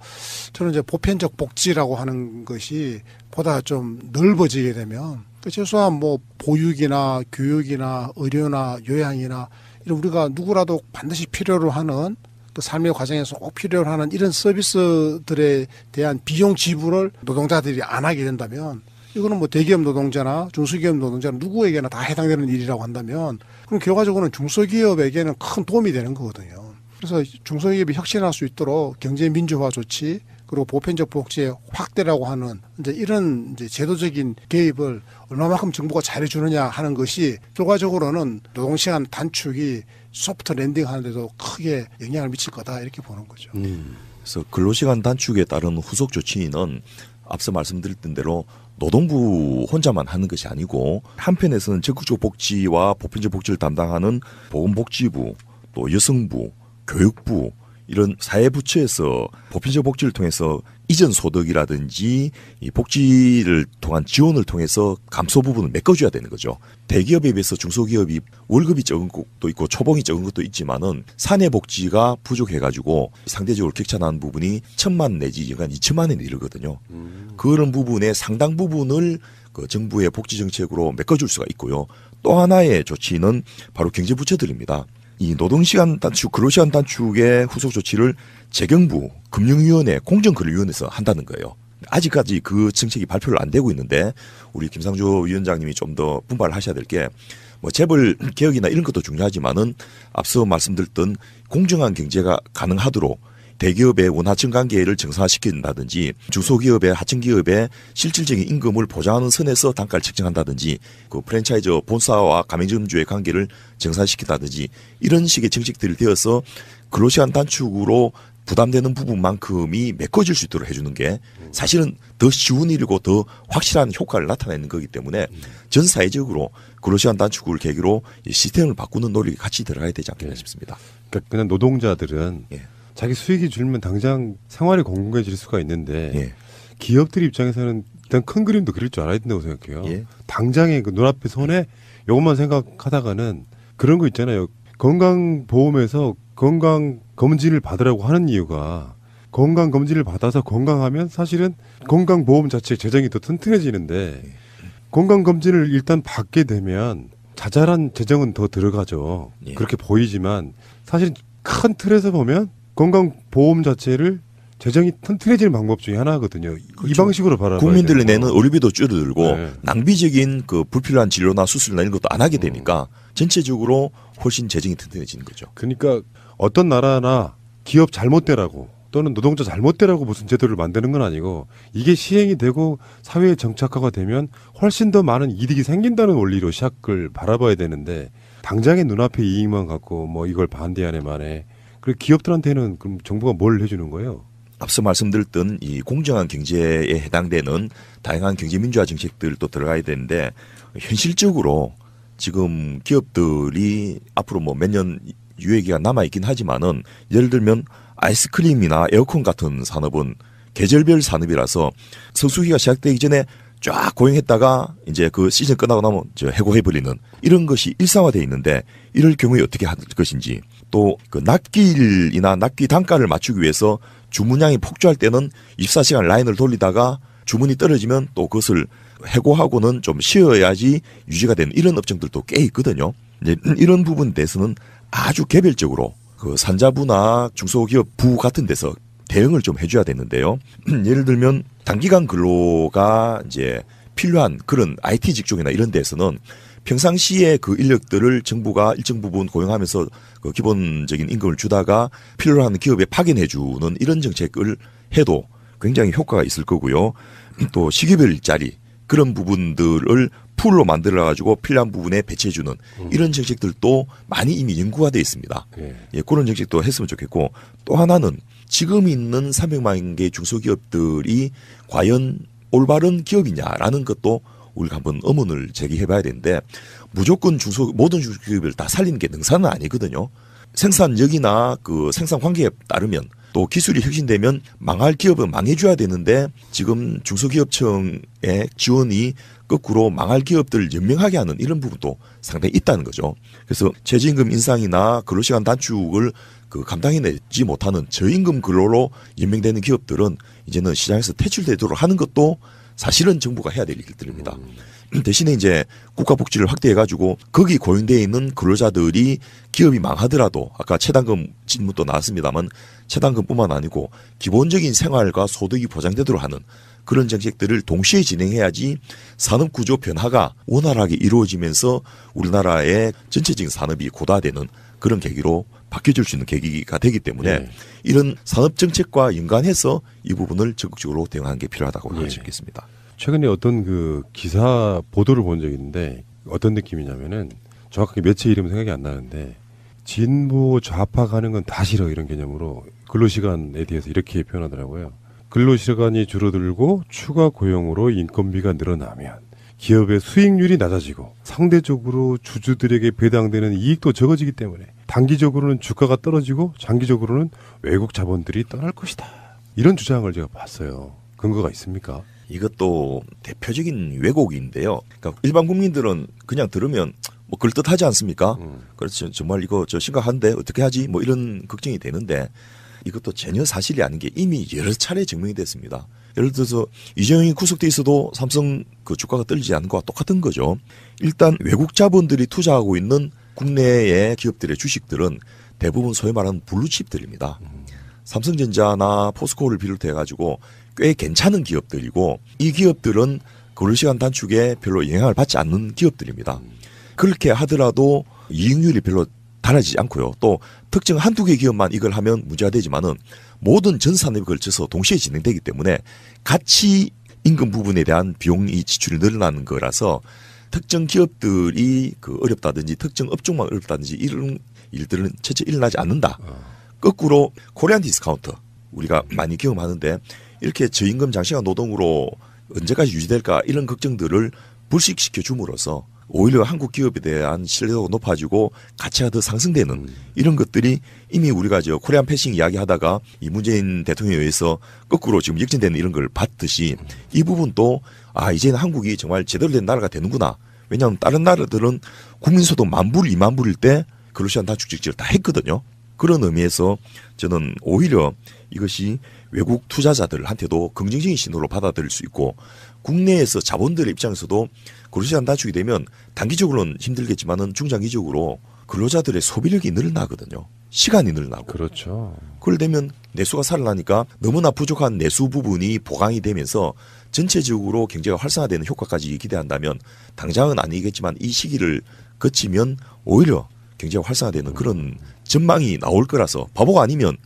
저는 이제 보편적 복지라고 하는 것이 보다 좀 넓어지게 되면 최소한 뭐 보육이나 교육이나 의료나 요양이나 이런 우리가 누구라도 반드시 필요로 하는 그 삶의 과정에서 꼭 필요로 하는 이런 서비스들에 대한 비용 지불을 노동자들이 안 하게 된다면 이거는 뭐 대기업 노동자나 중소기업 노동자나 누구에게나 다 해당되는 일이라고 한다면 그럼 결과적으로는 중소기업에게는 큰 도움이 되는 거거든요. 그래서 중소기업이 혁신할 수 있도록 경제 민주화 조치 그리고 보편적 복지의 확대라고 하는 이제 이런 이제 제도적인 개입을 얼마만큼 정부가 잘해주느냐 하는 것이 결과적으로는 노동시간 단축이 소프트 랜딩 하는데도 크게 영향을 미칠 거다 이렇게 보는 거죠. 그래서 근로시간 단축에 따른 후속 조치는 앞서 말씀드렸던 대로 노동부 혼자만 하는 것이 아니고 한편에서는 적극적 복지와 보편적 복지를 담당하는 보건복지부, 또 여성부, 교육부 이런 사회부처에서 보편적 복지를 통해서 이전 소득이라든지 이 복지를 통한 지원을 통해서 감소 부분을 메꿔줘야 되는 거죠. 대기업에 비해서 중소기업이 월급이 적은 것도 있고 초봉이 적은 것도 있지만은 사내 복지가 부족해가지고 상대적으로 격차 나는 부분이 1,000만 내지 연간 2천만 원에 이르거든요. 그런 부분의 상당 부분을 그 정부의 복지 정책으로 메꿔줄 수가 있고요. 또 하나의 조치는 바로 경제부처들입니다. 이 노동시간 단축, 근로시간 단축의 후속 조치를 재경부, 금융위원회, 공정거래위원회에서 한다는 거예요. 아직까지 그 정책이 발표를 안 되고 있는데 우리 김상조 위원장님이 좀 더 분발을 하셔야 될 게 뭐 재벌 개혁이나 이런 것도 중요하지만은 앞서 말씀드렸던 공정한 경제가 가능하도록 대기업의 원하청 관계를 정상화시킨다든지 중소기업의 하청기업의 실질적인 임금을 보장하는 선에서 단가를 책정한다든지 그 프랜차이즈 본사와 가맹점주의 관계를 정상화시킨다든지 이런 식의 정책들이 되어서 근로시간 단축으로 부담되는 부분만큼이 메꿔질 수 있도록 해주는 게 사실은 더 쉬운 일이고 더 확실한 효과를 나타내는 거기 때문에 전 사회적으로 근로시간 단축을 계기로 시스템을 바꾸는 노력이 같이 들어가야 되지 않겠나 싶습니다. 그러니까 그냥 노동자들은 자기 수익이 줄면 당장 생활이 공공해질 수가 있는데 기업들 입장에서는 일단 큰 그림도 그릴 줄 알아야 된다고 생각해요. 당장의 그 눈앞의 손에 이것만 생각하다가는 그런 거 있잖아요. 건강보험에서 건강검진을 받으라고 하는 이유가 건강검진을 받아서 건강하면 사실은 건강보험 자체의 재정이 더 튼튼해지는데 건강검진을 일단 받게 되면 자잘한 재정은 더 들어가죠. 그렇게 보이지만 사실 큰 틀에서 보면 건강보험 자체를 재정이 튼튼해지는 방법 중에 하나거든요. 그렇죠. 이 방식으로 바라봐야 국민들이 내는 의료비도 줄어들고 낭비적인 그 불필요한 진료나 수술이나 이런 것도 안 하게 되니까 전체적으로 훨씬 재정이 튼튼해지는 거죠. 그러니까 어떤 나라나 기업 잘못되라고 또는 노동자 잘못되라고 무슨 제도를 만드는 건 아니고 이게 시행이 되고 사회에 정착화가 되면 훨씬 더 많은 이득이 생긴다는 원리로 시작을 바라봐야 되는데 당장의 눈앞의 이익만 갖고 뭐 이걸 반대하네 만에 그리고 기업들한테는 그럼 정부가 뭘 해주는 거예요? 앞서 말씀드렸던 이 공정한 경제에 해당되는 다양한 경제민주화 정책들도 들어가야 되는데 현실적으로 지금 기업들이 앞으로 뭐 몇 년 유예기가 남아있긴 하지만은 예를 들면 아이스크림이나 에어컨 같은 산업은 계절별 산업이라서 성수기가 시작되기 전에 쫙 고용했다가 이제 그 시즌 끝나고 나면 해고해버리는 이런 것이 일상화되어 있는데 이럴 경우에 어떻게 할 것인지 또 그 납기일이나 납기 단가를 맞추기 위해서 주문량이 폭주할 때는 24시간 라인을 돌리다가 주문이 떨어지면 또 그것을 해고하고는 좀 쉬어야지 유지가 되는 이런 업종들도 꽤 있거든요. 이제 이런 부분에 대해서는 아주 개별적으로 그 산자부나 중소기업부 같은 데서 대응을 좀 해줘야 되는데요. 예를 들면 단기간 근로가 이제 필요한 그런 IT 직종이나 이런 데서는 평상시에 그 인력들을 정부가 일정 부분 고용하면서 그 기본적인 임금을 주다가 필요로 하는 기업에 파견해주는 이런 정책을 해도 굉장히 효과가 있을 거고요. 또 시기별 일자리 그런 부분들을 풀로 만들어가지고 필요한 부분에 배치해주는 이런 정책들도 많이 이미 연구가 되어 있습니다. 예, 그런 정책도 했으면 좋겠고 또 하나는 지금 있는 300만 개 중소기업들이 과연 올바른 기업이냐라는 것도 우리가 한번 의문을 제기해봐야 되는데 무조건 모든 중소기업을 다 살리는 게 능사는 아니거든요. 생산력이나 그 생산 환경에 따르면 또 기술이 혁신되면 망할 기업은 망해줘야 되는데 지금 중소기업청의 지원이 거꾸로 망할 기업들을 연명하게 하는 이런 부분도 상당히 있다는 거죠. 그래서 최저임금 인상이나 근로시간 단축을 그 감당해내지 못하는 저임금 근로로 연명되는 기업들은 이제는 시장에서 퇴출되도록 하는 것도 사실은 정부가 해야 될 일들입니다. 대신에 이제 국가복지를 확대해가지고 거기 고용되어 있는 근로자들이 기업이 망하더라도 아까 최단금 질문도 나왔습니다만 최단금뿐만 아니고 기본적인 생활과 소득이 보장되도록 하는 그런 정책들을 동시에 진행해야지 산업구조 변화가 원활하게 이루어지면서 우리나라의 전체적인 산업이 고도화되는 그런 계기로 바뀌어질 수 있는 계기가 되기 때문에 이런 산업정책과 연관해서 이 부분을 적극적으로 대응하는 게 필요하다고 할 수 있겠습니다. 최근에 어떤 그 기사 보도를 본 적이 있는데 어떤 느낌이냐면은 정확하게 매체 이름은 생각이 안 나는데 진보 좌파 가는 건 다 싫어 이런 개념으로 근로시간에 대해서 이렇게 표현하더라고요. 근로시간이 줄어들고 추가 고용으로 인건비가 늘어나면 기업의 수익률이 낮아지고 상대적으로 주주들에게 배당되는 이익도 적어지기 때문에 단기적으로는 주가가 떨어지고 장기적으로는 외국 자본들이 떠날 것이다. 이런 주장을 제가 봤어요. 근거가 있습니까? 이것도 대표적인 왜곡인데요. 그러니까 일반 국민들은 그냥 들으면 뭐 그럴듯하지 않습니까? 그렇죠. 정말 이거 저 심각한데 어떻게 하지? 뭐 이런 걱정이 되는데 이것도 전혀 사실이 아닌 게 이미 여러 차례 증명이 됐습니다. 예를 들어서 이재용이 구속돼 있어도 삼성 그 주가가 떨리지 않는 것과 똑같은 거죠. 일단 외국 자본들이 투자하고 있는 국내의 기업들의 주식들은 대부분 소위 말하는 블루칩들입니다. 삼성전자나 포스코를 비롯해 가지고 꽤 괜찮은 기업들이고 이 기업들은 근로시간 단축에 별로 영향을 받지 않는 기업들입니다. 그렇게 하더라도 이익률이 별로 달라지지 않고요. 또 특정 한두 개 기업만 이걸 하면 문제가 되지만은 모든 전 산업에 걸쳐서 동시에 진행되기 때문에 같이 임금 부분에 대한 비용이 지출이 늘어나는 거라서 특정 기업들이 그 어렵다든지 특정 업종만 어렵다든지 이런 일들은 채채 일어나지 않는다. 거꾸로 코리안 디스카운트 우리가 많이 경험하는데 이렇게 저임금 장시간 노동으로 언제까지 유지될까 이런 걱정들을 불식시켜 줌으로써 오히려 한국 기업에 대한 신뢰도가 높아지고 가치가 더 상승되는 이런 것들이 이미 우리가 저 코리안 패싱 이야기하다가 이 문재인 대통령에 의해서 거꾸로 지금 역전되는 이런 걸 봤듯이 이 부분도 아 이제는 한국이 정말 제대로 된 나라가 되는구나. 왜냐하면 다른 나라들은 국민소득 10,000불, 20,000불일 때 근로시간 단축 정책을 다 했거든요. 그런 의미에서 저는 오히려 이것이 외국 투자자들한테도 긍정적인 신호로 받아들일 수 있고 국내에서 자본들의 입장에서도 근로시간 단축이 되면 단기적으로는 힘들겠지만은 중장기적으로 근로자들의 소비력이 늘어나거든요. 시간이 늘어나고. 그렇죠. 그걸 되면 내수가 살아나니까 너무나 부족한 내수 부분이 보강이 되면서 전체적으로 경제가 활성화되는 효과까지 기대한다면 당장은 아니겠지만 이 시기를 거치면 오히려 경제가 활성화되는 그런 전망이 나올 거라서 바보가 아니면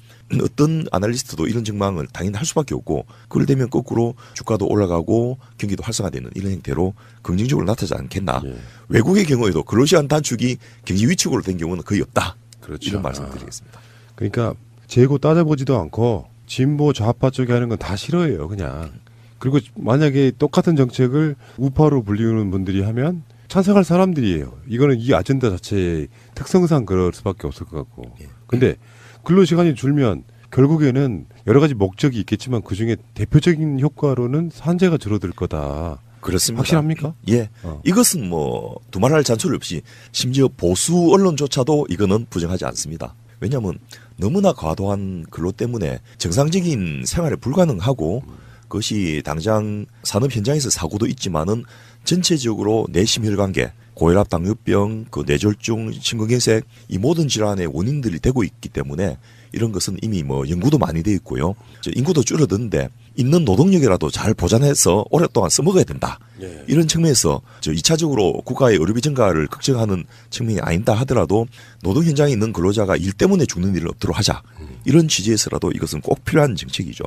어떤 아날리스트도 이런 전망을 당연히 할 수밖에 없고 그걸 되면 거꾸로 주가도 올라가고 경기도 활성화되는 이런 형태로 긍정적으로 나타나지 않겠나. 외국의 경우에도 근로시간 단축이 경기 위축으로 된 경우는 거의 없다. 그렇죠. 이런 말씀드리겠습니다. 그러니까 재고 따져보지도 않고 진보 좌파 쪽에 하는 건 다 싫어해요. 그냥. 그리고 만약에 똑같은 정책을 우파로 불리우는 분들이 하면 찬성할 사람들이에요. 이거는 이 아젠다 자체의 특성상 그럴 수밖에 없을 것 같고. 근데 근로시간이 줄면 결국에는 여러 가지 목적이 있겠지만 그중에 대표적인 효과로는 산재가 줄어들 거다. 그렇습니다. 확실합니까? 예. 이것은 뭐 두말할 잔소리 없이 심지어 보수 언론조차도 이거는 부정하지 않습니다. 왜냐하면 너무나 과도한 근로 때문에 정상적인 생활이 불가능하고 그것이 당장 산업 현장에서 사고도 있지만은 전체적으로 내심혈관계, 고혈압, 당뇨병, 그 뇌졸중, 심근경색 이 모든 질환의 원인들이 되고 있기 때문에 이런 것은 이미 뭐 연구도 많이 되어 있고요. 인구도 줄어드는데 있는 노동력이라도 잘 보존해서 오랫동안 써먹어야 된다. 예. 이런 측면에서 2차적으로 국가의 의료비 증가를 걱정하는 측면이 아니다 하더라도 노동 현장에 있는 근로자가 일 때문에 죽는 일을 없도록 하자. 이런 취지에서라도 이것은 꼭 필요한 정책이죠.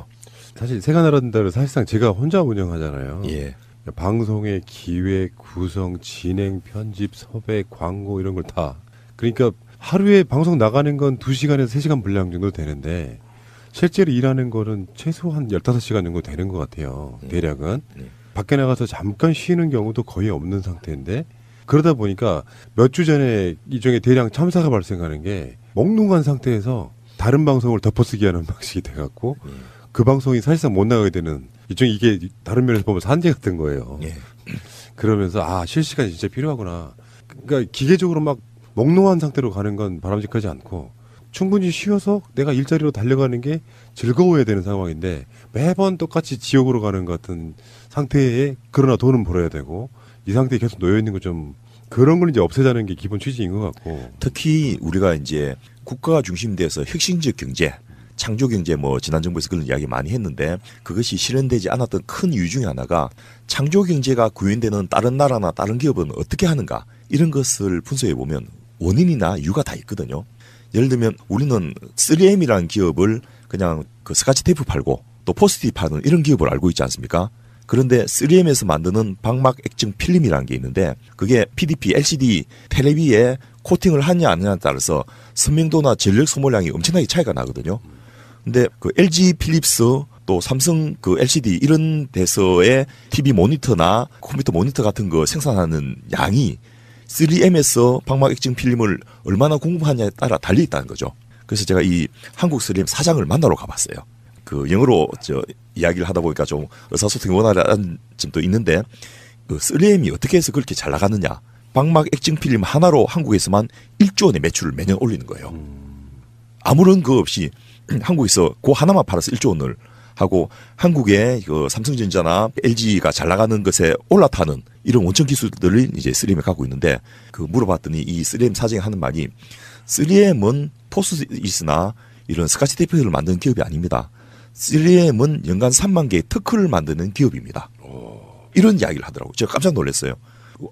사실 세간나라든다를 사실상 제가 혼자 운영하잖아요. 예. 방송의 기획, 구성, 진행, 편집, 섭외, 광고 이런 걸 다. 그러니까 하루에 방송 나가는 건 2시간에서 3시간 분량 정도 되는데 실제로 일하는 거는 최소한 15시간 정도 되는 것 같아요. 대략은. 밖에 나가서 잠깐 쉬는 경우도 거의 없는 상태인데 그러다 보니까 몇 주 전에 일종의 대량 참사가 발생하는 게 몽롱한 상태에서 다른 방송을 덮어쓰기 하는 방식이 돼갖고 그 방송이 사실상 못 나가게 되는 일종의 이게 다른 면에서 보면 산재 같은 거예요. 그러면서 실시간이 진짜 필요하구나. 그러니까 기계적으로 막 몽롱한 상태로 가는 건 바람직하지 않고 충분히 쉬어서 내가 일자리로 달려가는 게 즐거워야 되는 상황인데 매번 똑같이 지옥으로 가는 것 같은 상태에 그러나 돈은 벌어야 되고 이 상태에 계속 놓여 있는 거 좀 그런 걸 이제 없애자는 게 기본 취지인 것 같고 특히 우리가 이제 국가가 중심돼서 혁신적 경제 창조 경제 뭐 지난 정부에서 그런 이야기 많이 했는데 그것이 실현되지 않았던 큰 이유 중에 하나가 창조 경제가 구현되는 다른 나라나 다른 기업은 어떻게 하는가 이런 것을 분석해 보면 원인이나 이유가 다 있거든요. 예를 들면 우리는 3M이라는 기업을 그냥 그 스카치 테이프 팔고 또 포스트잇 파는 이런 기업을 알고 있지 않습니까? 그런데 3M에서 만드는 방막 액정 필름이라는 게 있는데 그게 PDP, LCD 텔레비에 코팅을 하냐 안 하냐에 따라서 선명도나 전력 소모량이 엄청나게 차이가 나거든요. 근데 그 LG 필립스 또 삼성 그 LCD 이런 데서의 TV 모니터나 컴퓨터 모니터 같은 거 생산하는 양이 3M에서 방막 액정 필름을 얼마나 공급하냐에 따라 달려 있다는 거죠. 그래서 제가 이 한국 3M 사장을 만나러 가봤어요. 그 영어로 이야기를 하다 보니까 좀 의사소통이 원활한 점도 있는데 그 3M이 어떻게 해서 그렇게 잘 나가느냐. 방막 액정 필름 하나로 한국에서만 1조 원의 매출을 매년 올리는 거예요. 아무런 거 없이 한국에서 그 하나만 팔아서 1조 원을 하고 한국의 그 삼성전자나 LG가 잘 나가는 것에 올라타는 이런 원천 기술들을 이제 3M에 갖고 있는데 그 물어봤더니 이 3M 사장이 하는 말이 3M은 포스트잇이나 이런 스카치 테이프를 만드는 기업이 아닙니다. 3M은 연간 3만 개의 특허를 만드는 기업입니다. 이런 이야기를 하더라고요. 제가 깜짝 놀랐어요.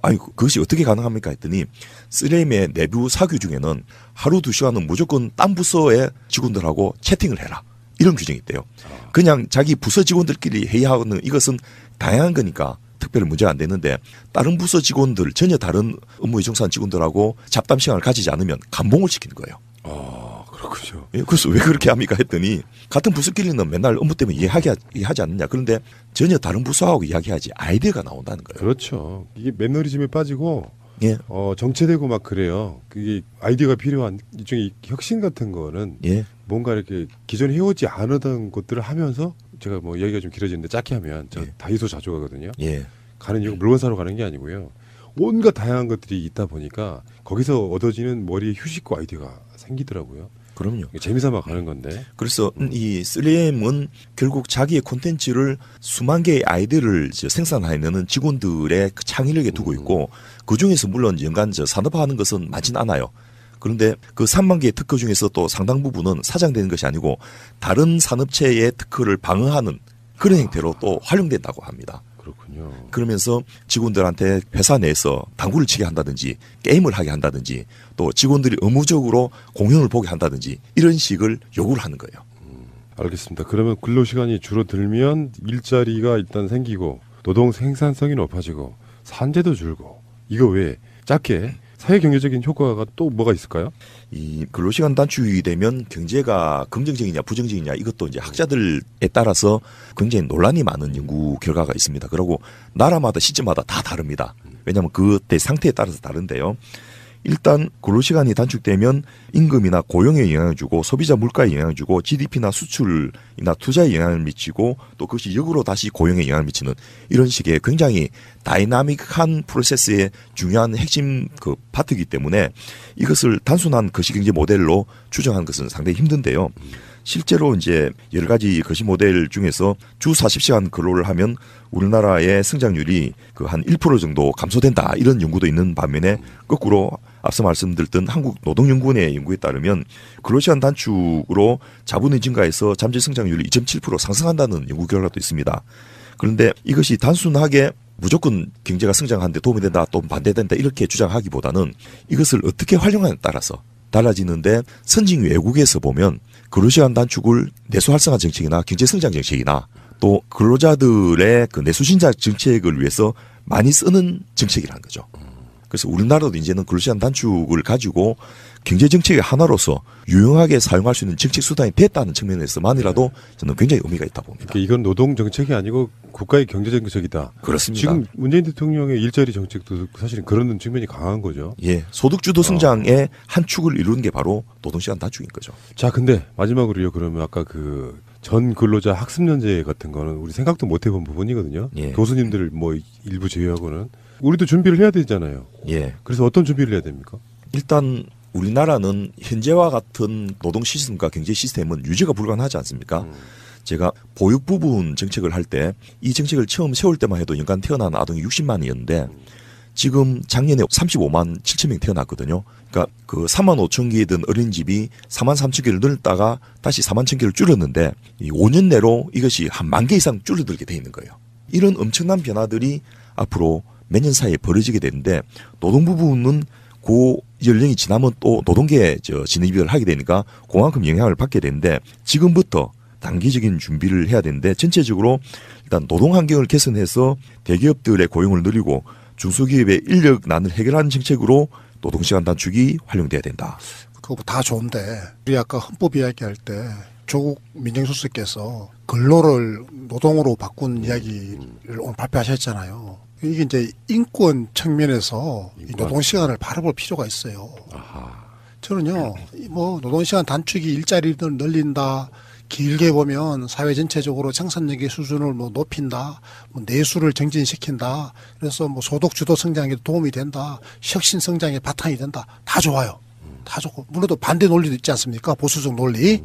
아니 그것이 어떻게 가능합니까 했더니 3M의 내부 사규 중에는 하루 2시간은 무조건 딴 부서의 직원들하고 채팅을 해라. 이런 규정이 있대요. 그냥 자기 부서 직원들끼리 회의하는 이것은 다양한 거니까 특별히 문제가 안 되는데 다른 부서 직원들 전혀 다른 업무에 종사한 직원들하고 잡담 시간을 가지지 않으면 감봉을 시키는 거예요. 그렇군요. 예, 그래서 왜 그렇게 합니까 했더니 같은 부서끼리는 맨날 업무 때문에 이해하지 않느냐. 그런데 전혀 다른 부서하고 이야기하지 아이디어가 나온다는 거예요. 그렇죠. 이게 매너리즘에 빠지고 예. 정체되고 막 그래요. 그게 아이디어가 필요한 일종의 혁신 같은 거는 예. 뭔가 이렇게 기존에 해오지 않았던 것들을 하면서 제가 뭐 얘기가 좀 길어지는데 짧게 하면 저 다이소 자주 가거든요. 예. 가는 이유가 물건 사러 가는 게 아니고요. 온갖 다양한 것들이 있다 보니까 거기서 얻어지는 머리에 휴식과 아이디어가 생기더라고요. 그럼요. 재미삼아 가는 건데. 그래서 이 3M은 결국 자기의 콘텐츠를 수만 개의 아이디어를 생산해내는 직원들의 창의력에 두고 있고 그 중에서 물론 연간 산업화하는 것은 많진 않아요. 그런데 그 3만 개의 특허 중에서 또 상당 부분은 사장되는 것이 아니고 다른 산업체의 특허를 방어하는 그런 형태로 또 활용된다고 합니다. 그렇군요. 그러면서 직원들한테 회사 내에서 당구를 치게 한다든지 게임을 하게 한다든지 또 직원들이 의무적으로 공연을 보게 한다든지 이런 식을 요구를 하는 거예요. 알겠습니다. 그러면 근로시간이 줄어들면 일자리가 일단 생기고 노동 생산성이 높아지고 산재도 줄고 이거 외에 짧게 사회경제적인 효과가 또 뭐가 있을까요? 이 근로시간 단축이 되면 경제가 긍정적이냐 부정적이냐 이것도 이제 학자들에 따라서 굉장히 논란이 많은 연구 결과가 있습니다. 그리고 나라마다 시점마다 다 다릅니다. 왜냐하면 그때 상태에 따라서 다른데요. 일단 근로시간이 단축되면 임금이나 고용에 영향을 주고 소비자 물가에 영향을 주고 GDP나 수출이나 투자에 영향을 미치고 또 그것이 역으로 다시 고용에 영향을 미치는 이런 식의 굉장히 다이나믹한 프로세스의 중요한 핵심 그 파트이기 때문에 이것을 단순한 거시경제 모델로 추정하는 것은 상당히 힘든데요. 실제로 이제 여러 가지 거시 모델 중에서 주 40시간 근로를 하면 우리나라의 성장률이 그 한 1% 정도 감소된다 이런 연구도 있는 반면에 거꾸로 앞서 말씀드렸던 한국노동연구원의 연구에 따르면 근로시간 단축으로 자본의 증가해서 잠재 성장률이 2.7% 상승한다는 연구 결과도 있습니다. 그런데 이것이 단순하게 무조건 경제가 성장하는데 도움이 된다 또 반대된다 이렇게 주장하기보다는 이것을 어떻게 활용하느냐에 따라서 달라지는데 선진 외국에서 보면 근로시간 단축을 내수 활성화 정책이나 경제 성장 정책이나 또 근로자들의 그 내수 신작 정책을 위해서 많이 쓰는 정책이라는 거죠. 그래서 우리나라도 이제는 근로시간 단축을 가지고 경제 정책의 하나로서 유용하게 사용할 수 있는 정책 수단이 됐다는 측면에서만이라도 저는 굉장히 의미가 있다 봅니다. 그러니까 이건 노동 정책이 아니고 국가의 경제 정책이다. 그렇습니다. 지금 문재인 대통령의 일자리 정책도 사실은 그런 측면이 강한 거죠. 예, 소득주도 성장의 한 축을 이루는 게 바로 노동시간 단축인 거죠. 자, 근데 마지막으로요. 그러면 아까 그 전 근로자 학습연제 같은 거는 우리 생각도 못 해본 부분이거든요. 예. 교수님들 뭐 일부 제외하고는 우리도 준비를 해야 되잖아요. 예. 그래서 어떤 준비를 해야 됩니까? 일단 우리나라는 현재와 같은 노동 시스템과 경제 시스템은 유지가 불가능하지 않습니까? 제가 보육 부분 정책을 할 때 이 정책을 처음 세울 때만 해도 연간 태어난 아동이 60만이었는데 지금 작년에 35만 7천 명 태어났거든요. 그러니까 그 4만 5천 개이던 어린이집이 4만 3천 개를 늘다가 다시 4만 1천 개를 줄였는데 이 5년 내로 이것이 한 1만 개 이상 줄어들게 돼 있는 거예요. 이런 엄청난 변화들이 앞으로 몇 년 사이에 벌어지게 되는데 노동 부분은 고 연령이 지나면 또 노동계에 진입을 하게 되니까 그만큼 영향을 받게 되는데 지금부터 단기적인 준비를 해야 되는데 전체적으로 일단 노동 환경을 개선해서 대기업들의 고용을 늘리고 중소기업의 인력난을 해결하는 정책으로 노동시간 단축이 활용돼야 된다. 그거 다 좋은데 우리 아까 헌법 이야기할 때 조국 민정수석께서 근로를 노동으로 바꾼 이야기를 오늘 발표하셨잖아요. 이게 이제 인권 측면에서 이 노동시간을 바라볼 필요가 있어요. 저는요, 뭐 노동시간 단축이 일자리를 늘린다. 길게 보면 사회 전체적으로 생산력의 수준을 뭐 높인다, 뭐 내수를 정진시킨다, 그래서 뭐 소득 주도 성장에 도움이 된다, 혁신 성장의 바탕이 된다, 다 좋아요. 다 좋고 물론 또 반대 논리도 있지 않습니까? 보수적 논리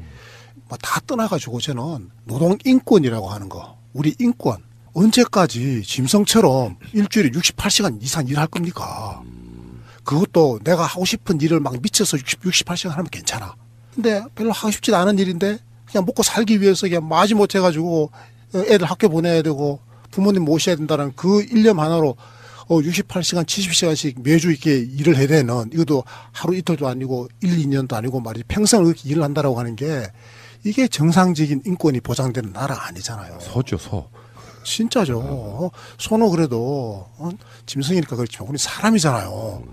뭐 다 떠나가지고 저는 노동 인권이라고 하는 거, 우리 인권 언제까지 짐승처럼 일주일에 68시간 이상 일할 겁니까? 그것도 내가 하고 싶은 일을 막 미쳐서 68시간 하면 괜찮아. 근데 별로 하고 싶지도 않은 일인데 그냥 먹고 살기 위해서 그냥 마지못해 가지고 애들 학교 보내야 되고 부모님 모셔야 된다는 그 일념 하나로 68시간, 70시간씩 매주 이렇게 일을 해야 되는 이것도 하루 이틀도 아니고 1, 2년도 아니고 말이지 평생을 그렇게 일을 한다라고 하는 게 이게 정상적인 인권이 보장되는 나라가 아니잖아요. 서죠, 서. 진짜죠. 소는 그래도 짐승이니까 그렇지만 우리 사람이잖아요.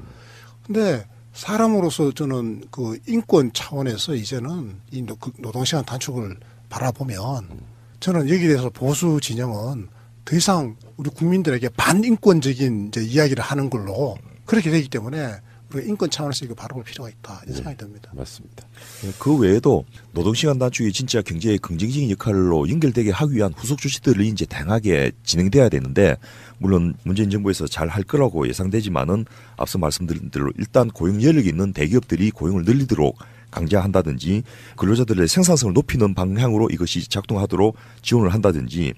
근데 사람으로서 저는 그 인권 차원에서 이제는 이 노동시간 단축을 바라보면 저는 여기에 대해서 보수 진영은 더 이상 우리 국민들에게 반인권적인 이제 이야기를 하는 걸로 그렇게 되기 때문에 우리가 인권 차원에서 이거 바라볼 필요가 있다 이런 생각이 듭니다. 맞습니다. 그 외에도 노동시간 단축이 진짜 경제의 긍정적인 역할로 연결되게 하기 위한 후속 조치들이 이제 다양하게 진행돼야 되는데 물론 문재인 정부에서 잘 할 거라고 예상되지만은 앞서 말씀드린 대로 일단 고용 여력이 있는 대기업들이 고용을 늘리도록 강제한다든지 근로자들의 생산성을 높이는 방향으로 이것이 작동하도록 지원을 한다든지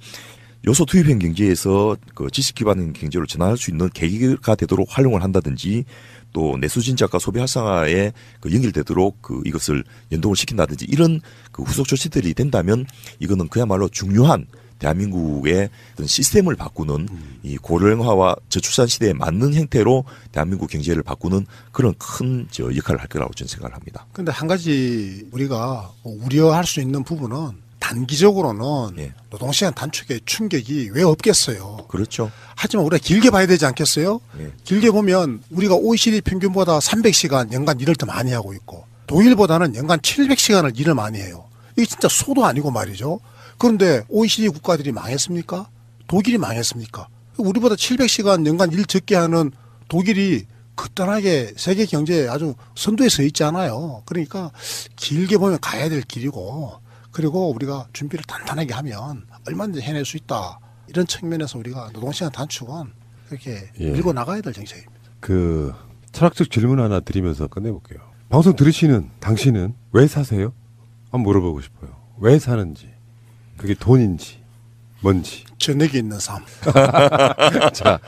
요소 투입형 경제에서 그 지식 기반형 경제로 전환할 수 있는 계기가 되도록 활용을 한다든지 또 내수 진작과 소비 활성화에 그 연결되도록 그 이것을 연동을 시킨다든지 이런 그 후속 조치들이 된다면 이거는 그야말로 중요한 대한민국의 어떤 시스템을 바꾸는 이 고령화와 저출산 시대에 맞는 형태로 대한민국 경제를 바꾸는 그런 큰 역할을 할 거라고 저는 생각을 합니다. 그런데 한 가지 우리가 우려할 수 있는 부분은 단기적으로는 노동시간 단축의 충격이 왜 없겠어요. 그렇죠. 하지만 우리가 길게 봐야 되지 않겠어요? 길게 보면 우리가 OECD 평균보다 300시간 연간 일을 더 많이 하고 있고 독일보다는 연간 700시간을 일을 많이 해요. 이게 진짜 소도 아니고 말이죠. 그런데 OECD 국가들이 망했습니까? 독일이 망했습니까? 우리보다 700시간 연간 일 적게 하는 독일이 거뜬하게 세계 경제에 아주 선두에 서 있잖아요. 그러니까 길게 보면 가야 될 길이고, 그리고 우리가 준비를 단단하게 하면 얼마든지 해낼 수 있다. 이런 측면에서 우리가 노동시간 단축은 그렇게 밀고 나가야 될 정책입니다. 그 철학적 질문 하나 드리면서 끝내볼게요. 방송 들으시는 당신은 왜 사세요? 한번 물어보고 싶어요. 왜 사는지. 그게 돈인지 뭔지. 전액이 있는 삶. 자,